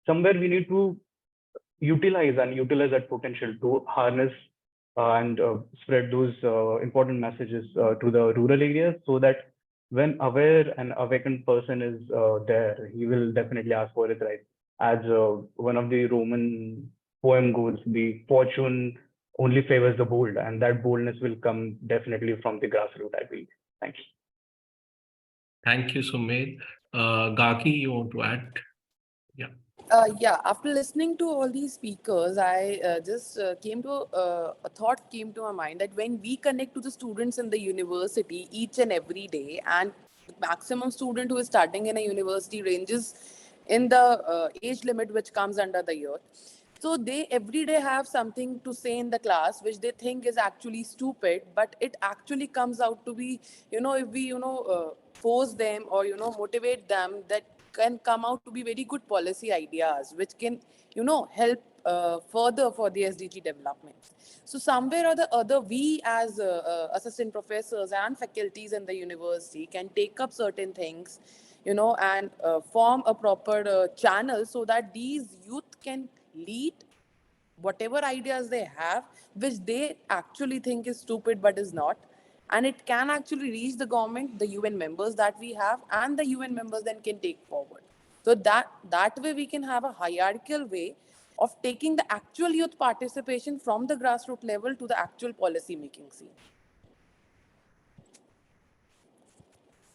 Somewhere we need to utilize that potential to harness and spread those important messages to the rural areas, so that when aware and awakened person is there, he will definitely ask for his rights. As one of the Roman poem goes, the fortune only favors the bold, and that boldness will come definitely from the grassroots, I believe. Thanks. Thank you, Sumedh. Gaki, you want to add? Yeah. Yeah, after listening to all these speakers, I just came to a thought came to my mind that when we connect to the students in the university each and every day, and the maximum student who is starting in a university ranges in the age limit which comes under the year. So they every day have something to say in the class which they think is actually stupid, but it actually comes out to be, if we, force them or, motivate them, that can come out to be very good policy ideas, which can, help further for the SDG development. So somewhere or the other, we as assistant professors and faculties in the university can take up certain things, and form a proper channel so that these youth can lead whatever ideas they have, which they actually think is stupid but is not. And it can actually reach the government, the UN members that we have, and the UN members then can take forward. So that way we can have a hierarchical way of taking the actual youth participation from the grassroots level to the actual policy making scene.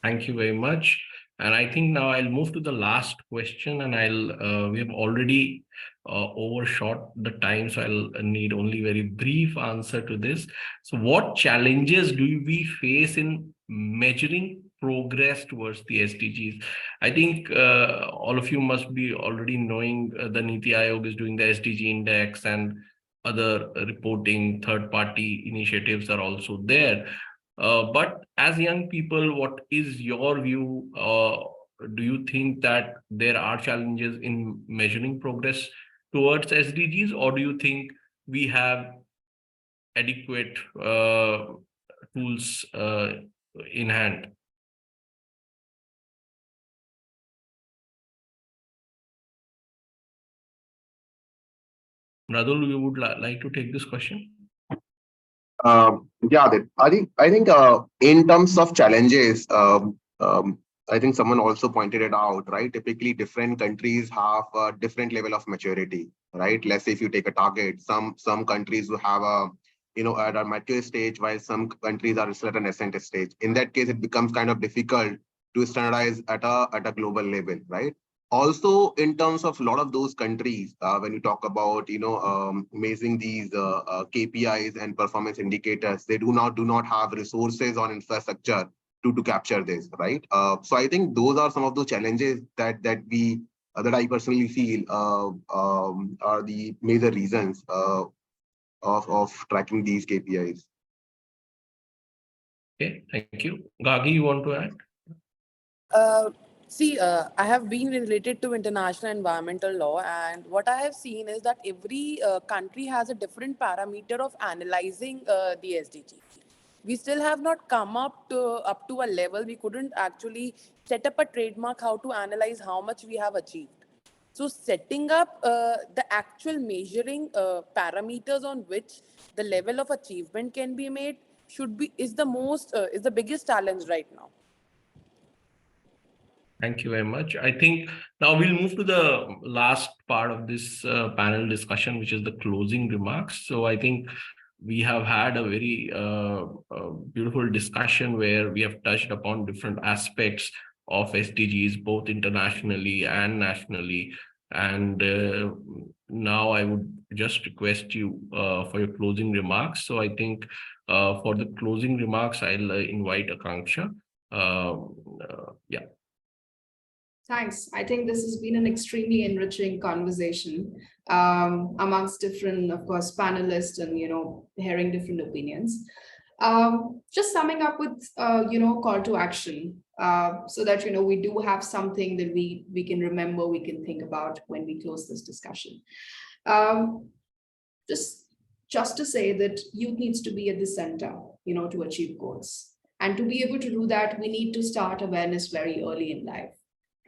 Thank you very much. And I think now I'll move to the last question, and we have already overshot the time, so I'll need only very brief answer to this. So what challenges do we face in measuring progress towards the SDGs? I think all of you must be already knowing the Niti Aayog is doing the SDG index, and other reporting third-party initiatives are also there. But as young people, what is your view? Do you think that there are challenges in measuring progress towards SDGs, or do you think we have adequate tools in hand? Radul, you would like to take this question? Yeah, I think in terms of challenges, I think someone also pointed it out, right? Typically, different countries have a different level of maturity, right? Let's say if you take a target, some countries will have a at a mature stage, while some countries are still at a nascent stage. In that case, it becomes kind of difficult to standardize at a global level, right? Also, in terms of a lot of those countries, when you talk about measuring these KPIs and performance indicators, they do not have resources or infrastructure to capture this, right? So I think those are some of the challenges that I personally feel are the major reasons of tracking these KPIs. Okay, thank you. Gagi, you want to add? I have been related to international environmental law, and what I have seen is that every country has a different parameter of analyzing the SDG. We still have not come up to a level. We couldn't actually set up a trademark how to analyze how much we have achieved. So setting up the actual measuring parameters on which the level of achievement can be made is the biggest challenge right now. Thank you very much. I think now we'll move to the last part of this panel discussion, which is the closing remarks. So I think we have had a very beautiful discussion where we have touched upon different aspects of SDGs, both internationally and nationally. And now I would just request you for your closing remarks. So I think for the closing remarks, I'll invite Akanksha. Yeah. Thanks. I think this has been an extremely enriching conversation amongst different, of course, panelists and, hearing different opinions. Just summing up with, call to action so that, we do have something that we can remember, we can think about when we close this discussion. Just to say that youth needs to be at the center, to achieve goals. And to be able to do that, we need to start awareness very early in life.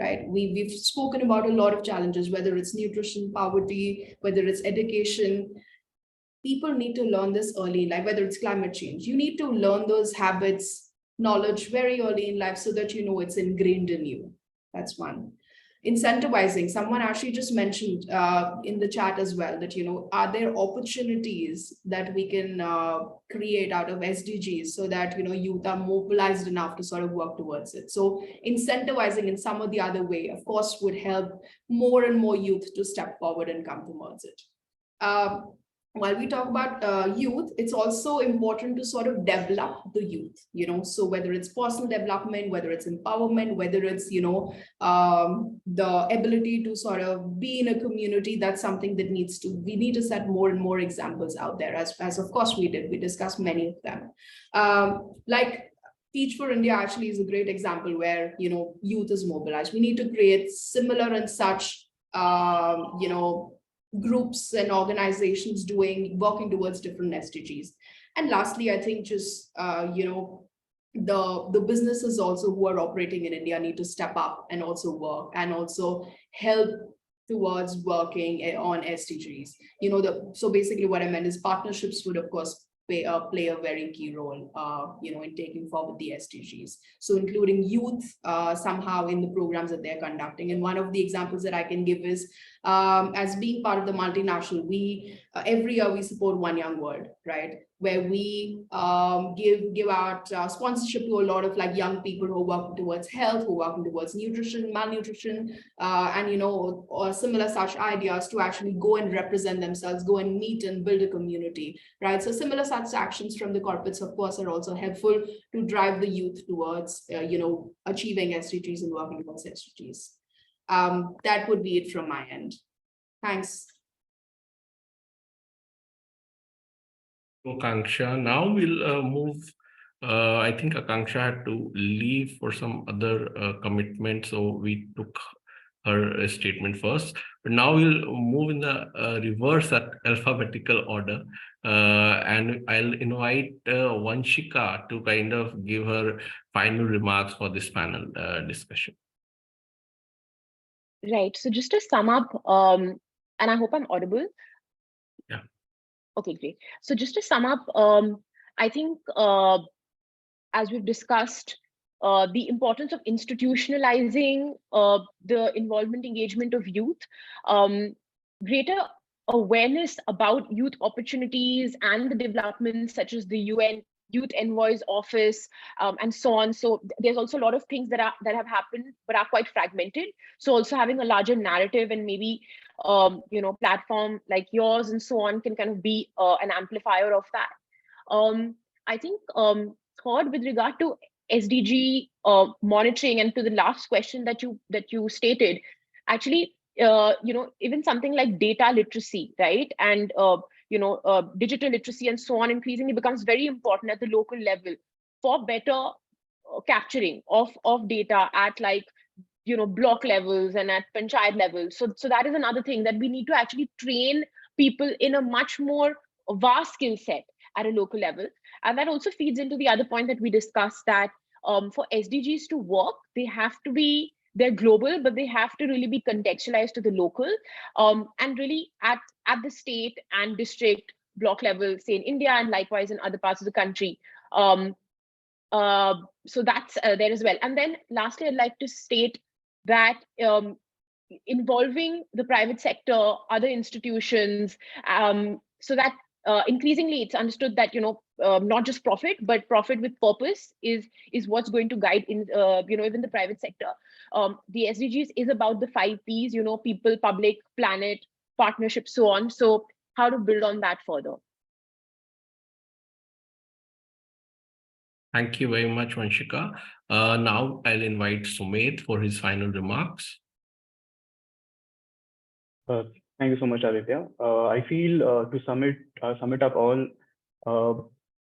Right? We've spoken about a lot of challenges, whether it's nutrition, poverty, whether it's education. People need to learn this early in life, whether it's climate change. You need to learn those habits, knowledge very early in life so that it's ingrained in you. That's one. Incentivizing, someone actually just mentioned in the chat as well that, are there opportunities that we can create out of SDGs so that, youth are mobilized enough to sort of work towards it. So incentivizing in some or the other way, of course, would help more and more youth to step forward and come towards it. While we talk about youth, it's also important to sort of develop the youth, so whether it's personal development, whether it's empowerment, whether it's, the ability to sort of be in a community, that's something that we need to set more and more examples out there, as of course we discussed many of them. Like Teach for India actually is a great example where, youth is mobilized. We need to create similar and such, groups and organizations working towards different SDGs. And lastly, I think just, the businesses also who are operating in India need to step up and also work and also help towards working on SDGs. So basically what I meant is partnerships would of course play a very key role, in taking forward the SDGs. So including youth somehow in the programs that they're conducting. And one of the examples that I can give is, as being part of the multinational, we every year we support One Young World, right? Where we give out sponsorship to a lot of like young people who are working towards health, who are working towards nutrition, malnutrition, and or similar such ideas to actually go and represent themselves, go and meet and build a community, right? So similar such actions from the corporates, of course, are also helpful to drive the youth towards, achieving SDGs and working towards SDGs. That would be it from my end. Thanks. Akanksha. Now we'll move. I think Akanksha had to leave for some other commitment, so we took her statement first. But now we'll move in the reverse alphabetical order, and I'll invite Vanshika to kind of give her final remarks for this panel discussion. Right. So just to sum up, and I hope I'm audible. Yeah. Okay, great. So just to sum up, I think as we've discussed, the importance of institutionalizing the involvement, engagement of youth, greater awareness about youth opportunities and the developments such as the UN Youth Envoy's Office, and so on. So there's also a lot of things that have happened but are quite fragmented. So also having a larger narrative and maybe platform like yours and so on can kind of be an amplifier of that. I think third, with regard to SDG monitoring, and to the last question that you stated, actually, even something like data literacy, right, and digital literacy and so on increasingly becomes very important at the local level for better capturing of data at block levels and at panchayat levels. So that is another thing, that we need to actually train people in a much more vast skill set at a local level. And that also feeds into the other point that we discussed, that for SDGs to work, they're global, but they have to really be contextualized to the local, and really at the state and district block level, say in India and likewise in other parts of the country. So that's there as well. And then lastly, I'd like to state that involving the private sector, other institutions, so that increasingly it's understood that not just profit, but profit with purpose is what's going to guide in even the private sector. The SDGs is about the 5 Ps, people, public, planet, partnership, so on. So how to build on that further. Thank you very much, Vanshika. Now I'll invite Sumedh for his final remarks. Thank you so much, Aditya. I feel to sum it up all,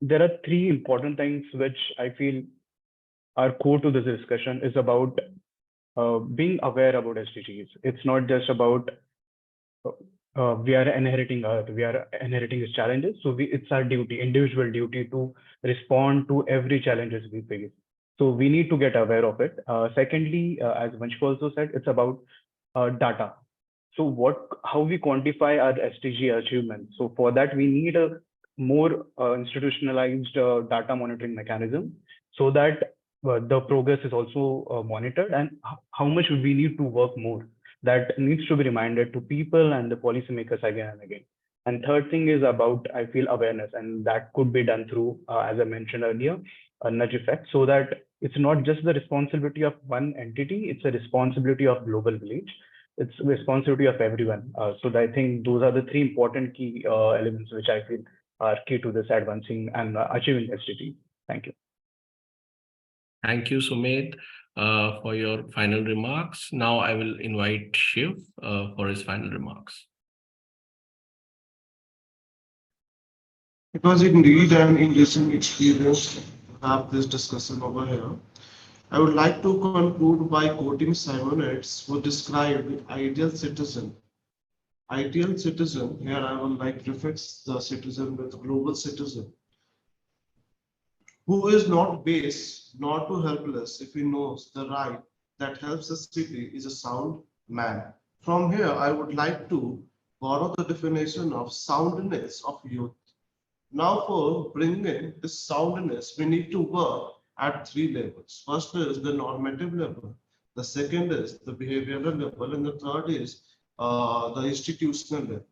there are 3 important things which I feel are core to this discussion. Is about being aware about SDGs. It's not just about we are inheriting Earth, we are inheriting its challenges. So it's our duty, individual duty, to respond to every challenges we face. So we need to get aware of it. Secondly, as Vanshika also said, it's about data. So how we quantify our SDG achievements. So for that, we need a more institutionalized data monitoring mechanism, so that the progress is also monitored, and how much we need to work more. That needs to be reminded to people and the policymakers again and again. And third thing is about, I feel, awareness, and that could be done through, as I mentioned earlier, a nudge effect, so that it's not just the responsibility of one entity, it's a responsibility of global village. It's responsibility of everyone. So I think those are the 3 important key elements which I feel are key to this advancing and achieving SDG. Thank you. Thank you, Sumedh, for your final remarks. Now I will invite Shiv for his final remarks. It was indeed an interesting experience to have this discussion over here. I would like to conclude by quoting Simonides, who described the ideal citizen. Ideal citizen, here I would like to fix the citizen with global citizen, who is not base, nor too helpless if he knows the right that helps the city is a sound man. From here, I would like to borrow the definition of soundness of youth. Now for bringing this soundness, we need to work at 3 levels. First is the normative level. The second is the behavioral level. And the third is the institutional level.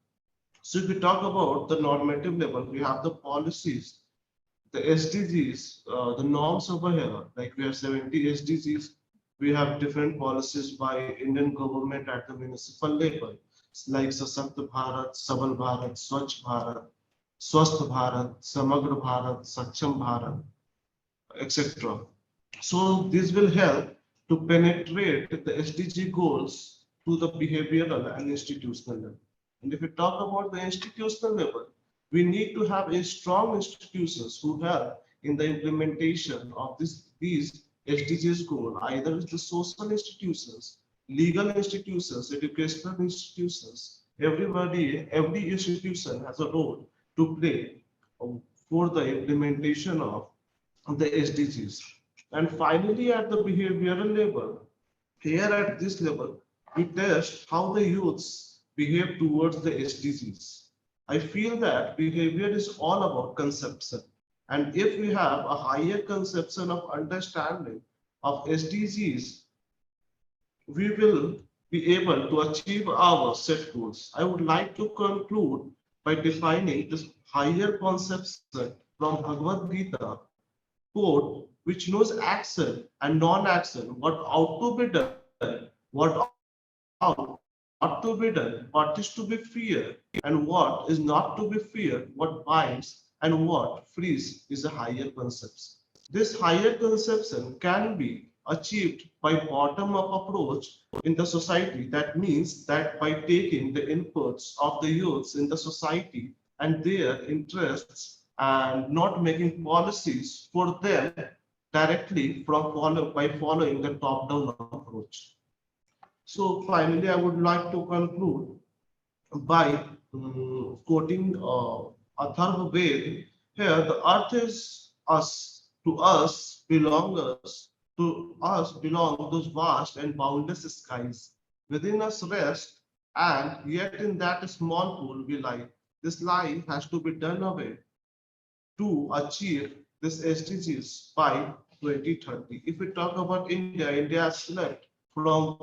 So if we talk about the normative level, we have the policies, the SDGs, the norms over here, like we have 70 SDGs. We have different policies by Indian government at the municipal level, like Sasakt Bharat, Sabal Bharat, Swachh Bharat, Swasth Bharat, Samagra Bharat, Saksham Bharat, etc. So this will help to penetrate the SDG goals to the behavioral and institutional level. And if we talk about the institutional level, we need to have a strong institutions who help in the implementation of these SDGs goals, either it's the social institutions, legal institutions, educational institutions. Everybody, every institution has a role to play for the implementation of the SDGs. And finally, at the behavioral level, here at this level, we test how the youths behave towards the SDGs. I feel that behavior is all about conception. And if we have a higher conception of understanding of SDGs, we will be able to achieve our set goals. I would like to conclude by defining this higher conception from Bhagavad Gita quote, which knows action and non-action, what ought to be done, what ought not to be done, what is to be feared, and what is not to be feared, what binds and what frees is a higher conception. This higher conception can be achieved by bottom-up approach in the society. That means that by taking the inputs of the youths in the society and their interests and not making policies for them directly by following the top-down approach. So finally, I would like to conclude by quoting Atharva Ved. Here, the earth is us, to us belong those vast and boundless skies. Within us rest, and yet in that small pool we lie. This lie has to be done away to achieve this SDGs by 2030. If we talk about India, India has slipped from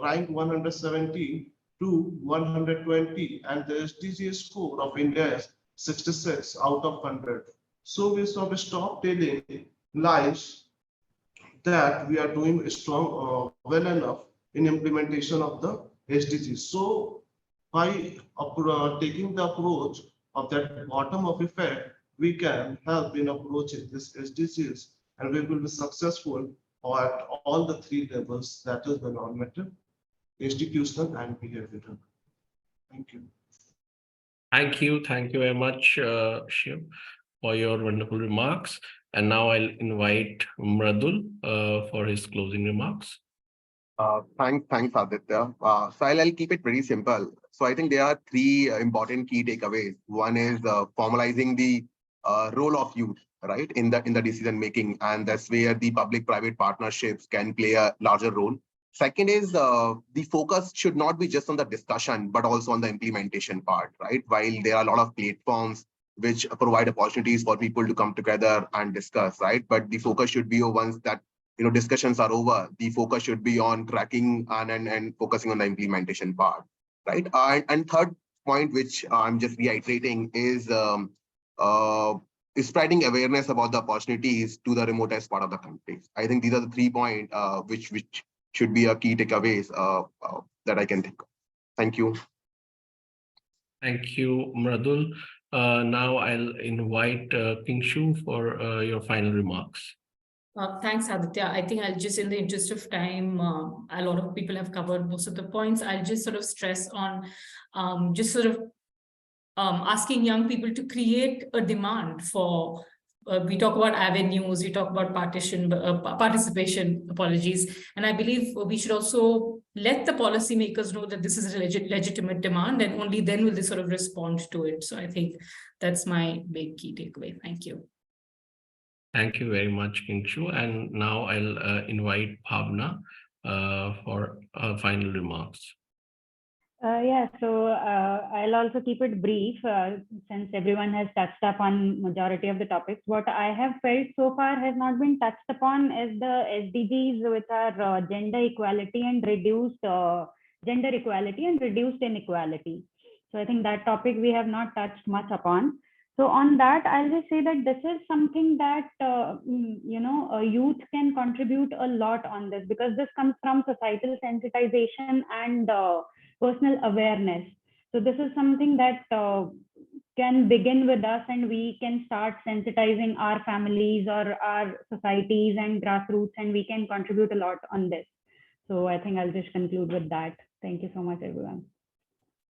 rank 117 to 120, and the SDG score of India is 66 out of 100. So we sort of stop telling lies that we are doing strong, well enough in implementation of the SDGs. So by taking the approach of that bottom-up effect, we can help in approaching this SDGs, and we will be successful at all the 3 levels, that is the normative, institutional, and behavioral. Thank you. Thank you very much, Shiv, for your wonderful remarks. And now I'll invite Mradul for his closing remarks. Thanks, Aditya. So I'll keep it very simple. So I think there are 3 important key takeaways. One is formalizing the role of youth, right, in the decision making, and that's where the public-private partnerships can play a larger role. Second is the focus should not be just on the discussion, but also on the implementation part, right? While there are a lot of platforms which provide opportunities for people to come together and discuss, right? But the focus should be once that discussions are over, the focus should be on tracking and focusing on the implementation part, right? And third point, which I'm just reiterating, is spreading awareness about the opportunities to the remotest part of the country. I think these are the 3 points which should be a key takeaways that I can think of. Thank you. Thank you, Mradul. Now I'll invite Kingshu for your final remarks. Thanks, Aditya. I think I'll just, in the interest of time, a lot of people have covered most of the points. I'll just sort of stress on asking young people to create a demand for, we talk about avenues, we talk about participation, apologies. And I believe we should also let the policymakers know that this is a legitimate demand, and only then will they sort of respond to it. So I think that's my big key takeaway. Thank you. Thank you very much, Kingshu. And now I'll invite Bhavna for final remarks. Yeah, so I'll also keep it brief since everyone has touched upon majority of the topics. What I have felt so far has not been touched upon is the SDGs, which are gender equality and reduced inequality. So I think that topic we have not touched much upon. So on that, I'll just say that this is something that youth can contribute a lot on this, because this comes from societal sensitization and personal awareness. So this is something that can begin with us, and we can start sensitizing our families or our societies and grassroots, and we can contribute a lot on this. So I think I'll just conclude with that. Thank you so much, everyone.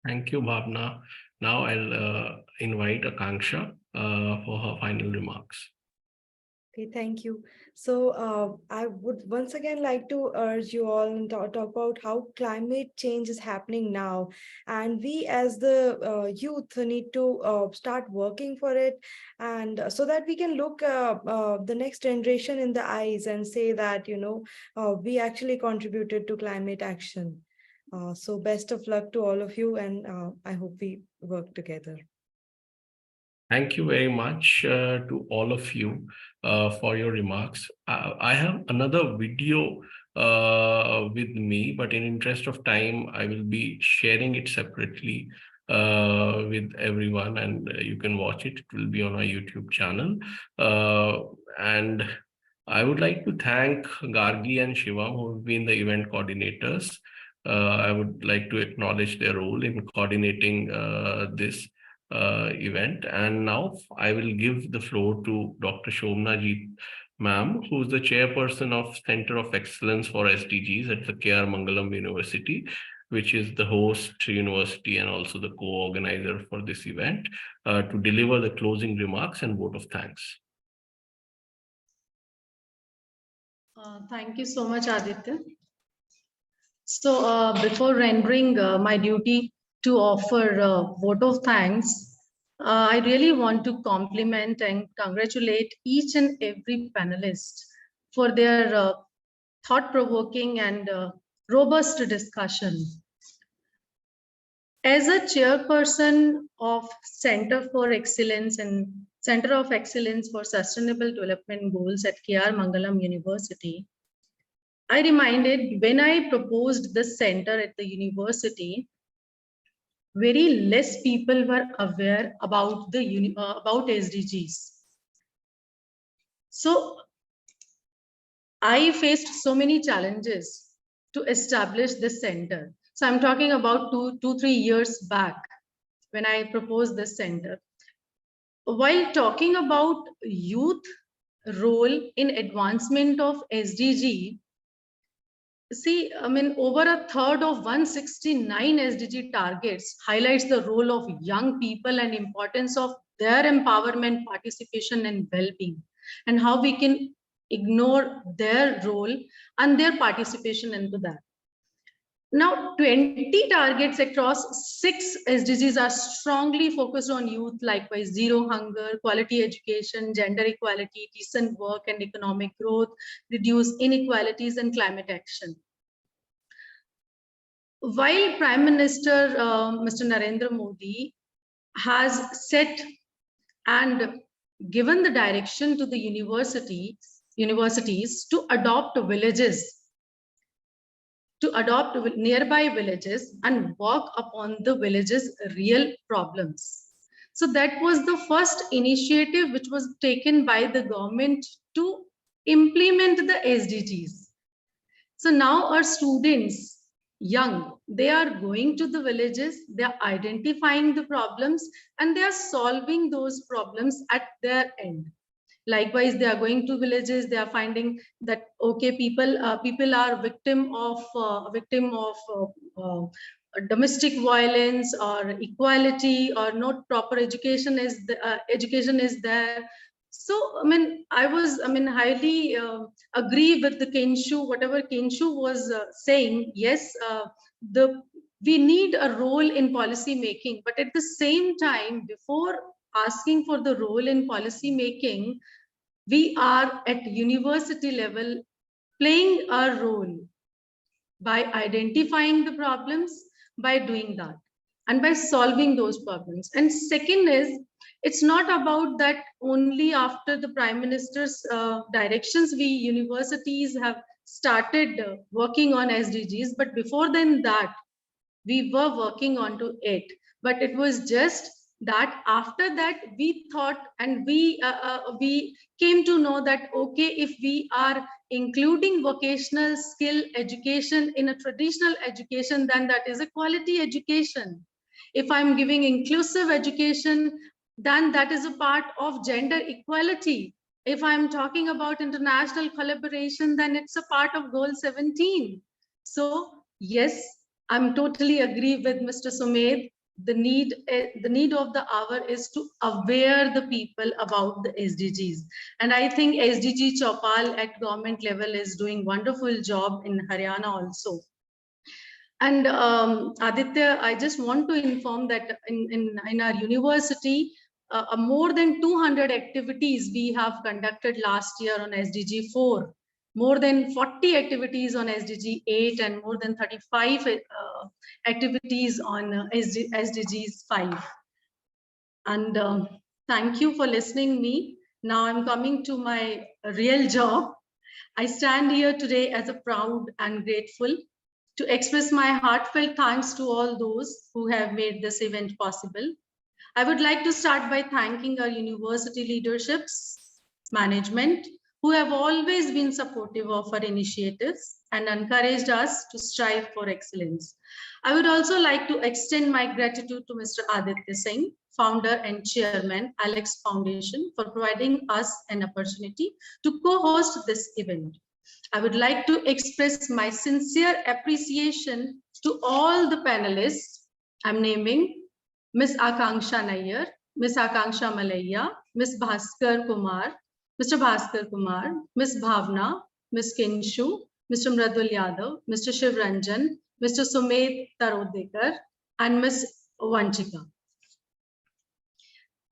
Thank you, Bhavna. Now I'll invite Akanksha for her final remarks. Okay, thank you. So I would once again like to urge you all and talk about how climate change is happening now. And we as the youth need to start working for it, and so that we can look the next generation in the eyes and say that, we actually contributed to climate action. So best of luck to all of you, and I hope we work together. Thank you very much to all of you for your remarks. I have another video with me, but in interest of time, I will be sharing it separately with everyone, and you can watch it. It will be on our YouTube channel. And I would like to thank Gargi and Shivam, who have been the event coordinators. I would like to acknowledge their role in coordinating this event. And now I will give the floor to Dr. Shobna Jeet ma'am, who is the chairperson of Center of Excellence for SDGs at the KR Mangalam University, which is the host university and also the co-organizer for this event, to deliver the closing remarks and vote of thanks. Thank you so much, Adhrit. So before rendering my duty to offer a vote of thanks, I really want to compliment and congratulate each and every panelist for their thought-provoking and robust discussion. As a chairperson of Center for Excellence and Center of Excellence for Sustainable Development Goals at KR Mangalam University, I reminded when I proposed the center at the university, very less people were aware about the about SDGs. So I faced so many challenges to establish this center. So I'm talking about 3 years back when I proposed this center. While talking about youth role in advancement of SDG, see, I mean, over a third of 169 SDG targets highlights the role of young people and importance of their empowerment, participation, and well-being, and how we can ignore their role and their participation into that. Now, 20 targets across 6 SDGs are strongly focused on youth, likewise zero hunger, quality education, gender equality, decent work and economic growth, reduce inequalities, and climate action. While Prime Minister Mr. Narendra Modi has set and given the direction to the universities to adopt villages, to adopt nearby villages and work upon the villages' real problems. So that was the first initiative which was taken by the government to implement the SDGs. So now our students, young, they are going to the villages, they are identifying the problems, and they are solving those problems at their end. Likewise, they are going to villages, they are finding that, okay, people are victim of domestic violence or equality, or not proper education is there. So I mean, I highly agree with the Kenshu, whatever Kenshu was saying. Yes, we need a role in policy making, but at the same time, before asking for the role in policy making, we are at university level playing our role by identifying the problems, by doing that and by solving those problems. And second is, it's not about that only after the Prime Minister's directions, we universities have started working on SDGs, but before then that, we were working onto it. But it was just that after that, we thought and we came to know that, okay, if we are including vocational skill education in a traditional education, then that is a quality education. If I'm giving inclusive education, then that is a part of gender equality. If I'm talking about international collaboration, then it's a part of goal 17. So yes, I'm totally agree with Mr. Sumed. The need of the hour is to aware the people about the SDGs. And I think SDG Chopal at government level is doing wonderful job in Haryana also. And Aditya, I just want to inform that in our university, more than 200 activities we have conducted last year on SDG 4, more than 40 activities on SDG 8, and more than 35 activities on SDGs 5. And thank you for listening me. Now I'm coming to my real job. I stand here today as a proud and grateful to express my heartfelt thanks to all those who have made this event possible. I would like to start by thanking our university leaderships, management, who have always been supportive of our initiatives and encouraged us to strive for excellence. I would also like to extend my gratitude to Mr. Adhrit Singh, founder and chairman, Alex Foundation, for providing us an opportunity to co-host this event. I would like to express my sincere appreciation to all the panelists. I'm naming Ms. Akanksha Nayyar, Ms. Akanksha Malaya, Ms. Bhaskar Kumar, Mr. Bhaskar Kumar, Ms. Bhavna, Ms. Kinshu, Mr. Mradul Yadav, Mr. Shiv Ranjan, Mr. Sumed Tarodekar, and Ms. Vanchika.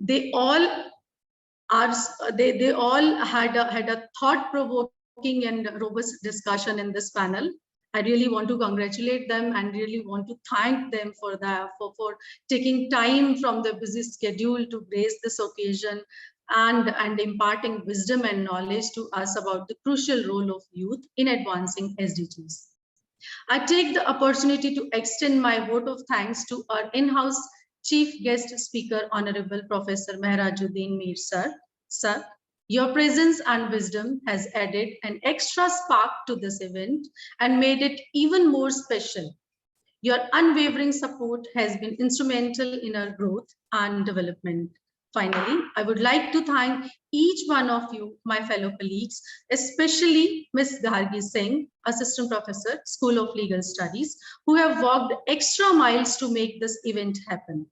They all are. They all had a thought-provoking and robust discussion in this panel. I really want to congratulate them and really want to thank them for taking time from their busy schedule to grace this occasion and imparting wisdom and knowledge to us about the crucial role of youth in advancing SDGs. I take the opportunity to extend my vote of thanks to our in-house Chief Guest Speaker, Honorable Professor Mehrajuddin Mir Sir. Sir, your presence and wisdom has added an extra spark to this event and made it even more special. Your unwavering support has been instrumental in our growth and development. Finally, I would like to thank each one of you, my fellow colleagues, especially Ms. Gargi Singh, Assistant Professor, School of Legal Studies, who have walked extra miles to make this event happen.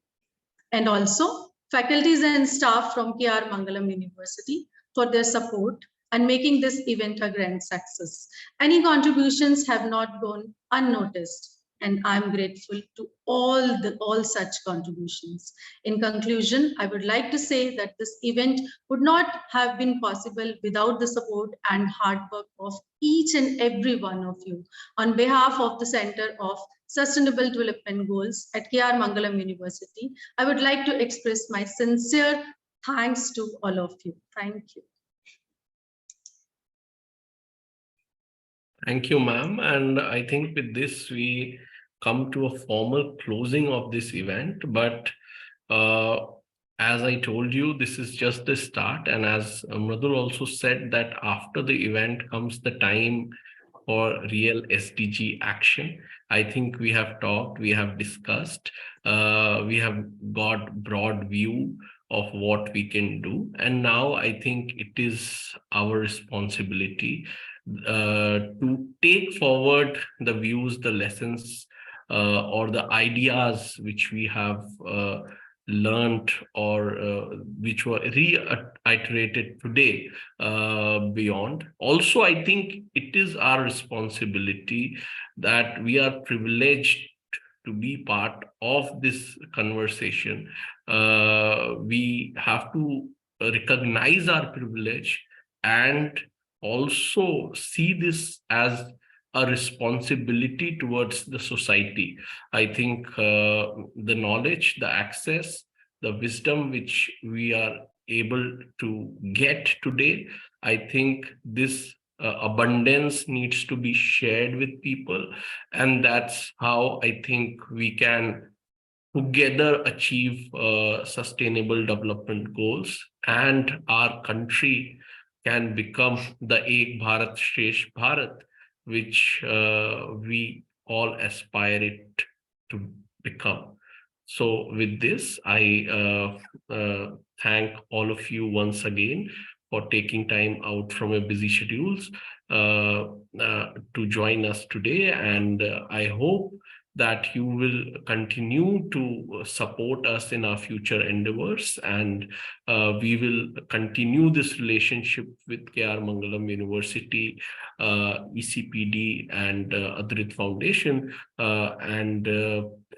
And also faculties and staff from KR Mangalam University for their support and making this event a grand success. Any contributions have not gone unnoticed, and I'm grateful to all such contributions. In conclusion, I would like to say that this event would not have been possible without the support and hard work of each and every one of you. On behalf of the Center of Sustainable Development Goals at KR Mangalam University, I would like to express my sincere thanks to all of you. Thank you. Thank you, ma'am. And I think with this, we come to a formal closing of this event. But as I told you, this is just the start. And as Mradul also said, that after the event comes the time for real SDG action. I think we have talked, we have discussed, we have got broad view of what we can do. And now I think it is our responsibility to take forward the views, the lessons, or the ideas which we have learned or which were reiterated today beyond. Also, I think it is our responsibility that we are privileged to be part of this conversation. We have to recognize our privilege and also see this as a responsibility towards the society. I think the knowledge, the access, the wisdom which we are able to get today, I think this abundance needs to be shared with people. And that's how I think we can together achieve sustainable development goals, and our country can become the Ek Bharat Shresh Bharat, which we all aspire it to become. So with this, I thank all of you once again for taking time out from your busy schedules to join us today. And I hope that you will continue to support us in our future endeavors, and we will continue this relationship with KR Mangalam University, ECPD, and Adhrit Foundation, and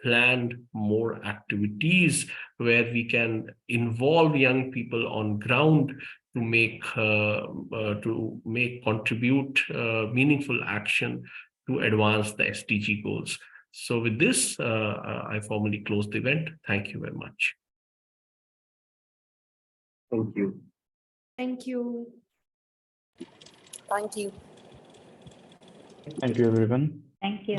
plan more activities where we can involve young people on ground to contribute meaningful action to advance the SDG goals. So with this, I formally close the event. Thank you very much. Thank you. Thank you. Thank you. Thank you, everyone. Thank you.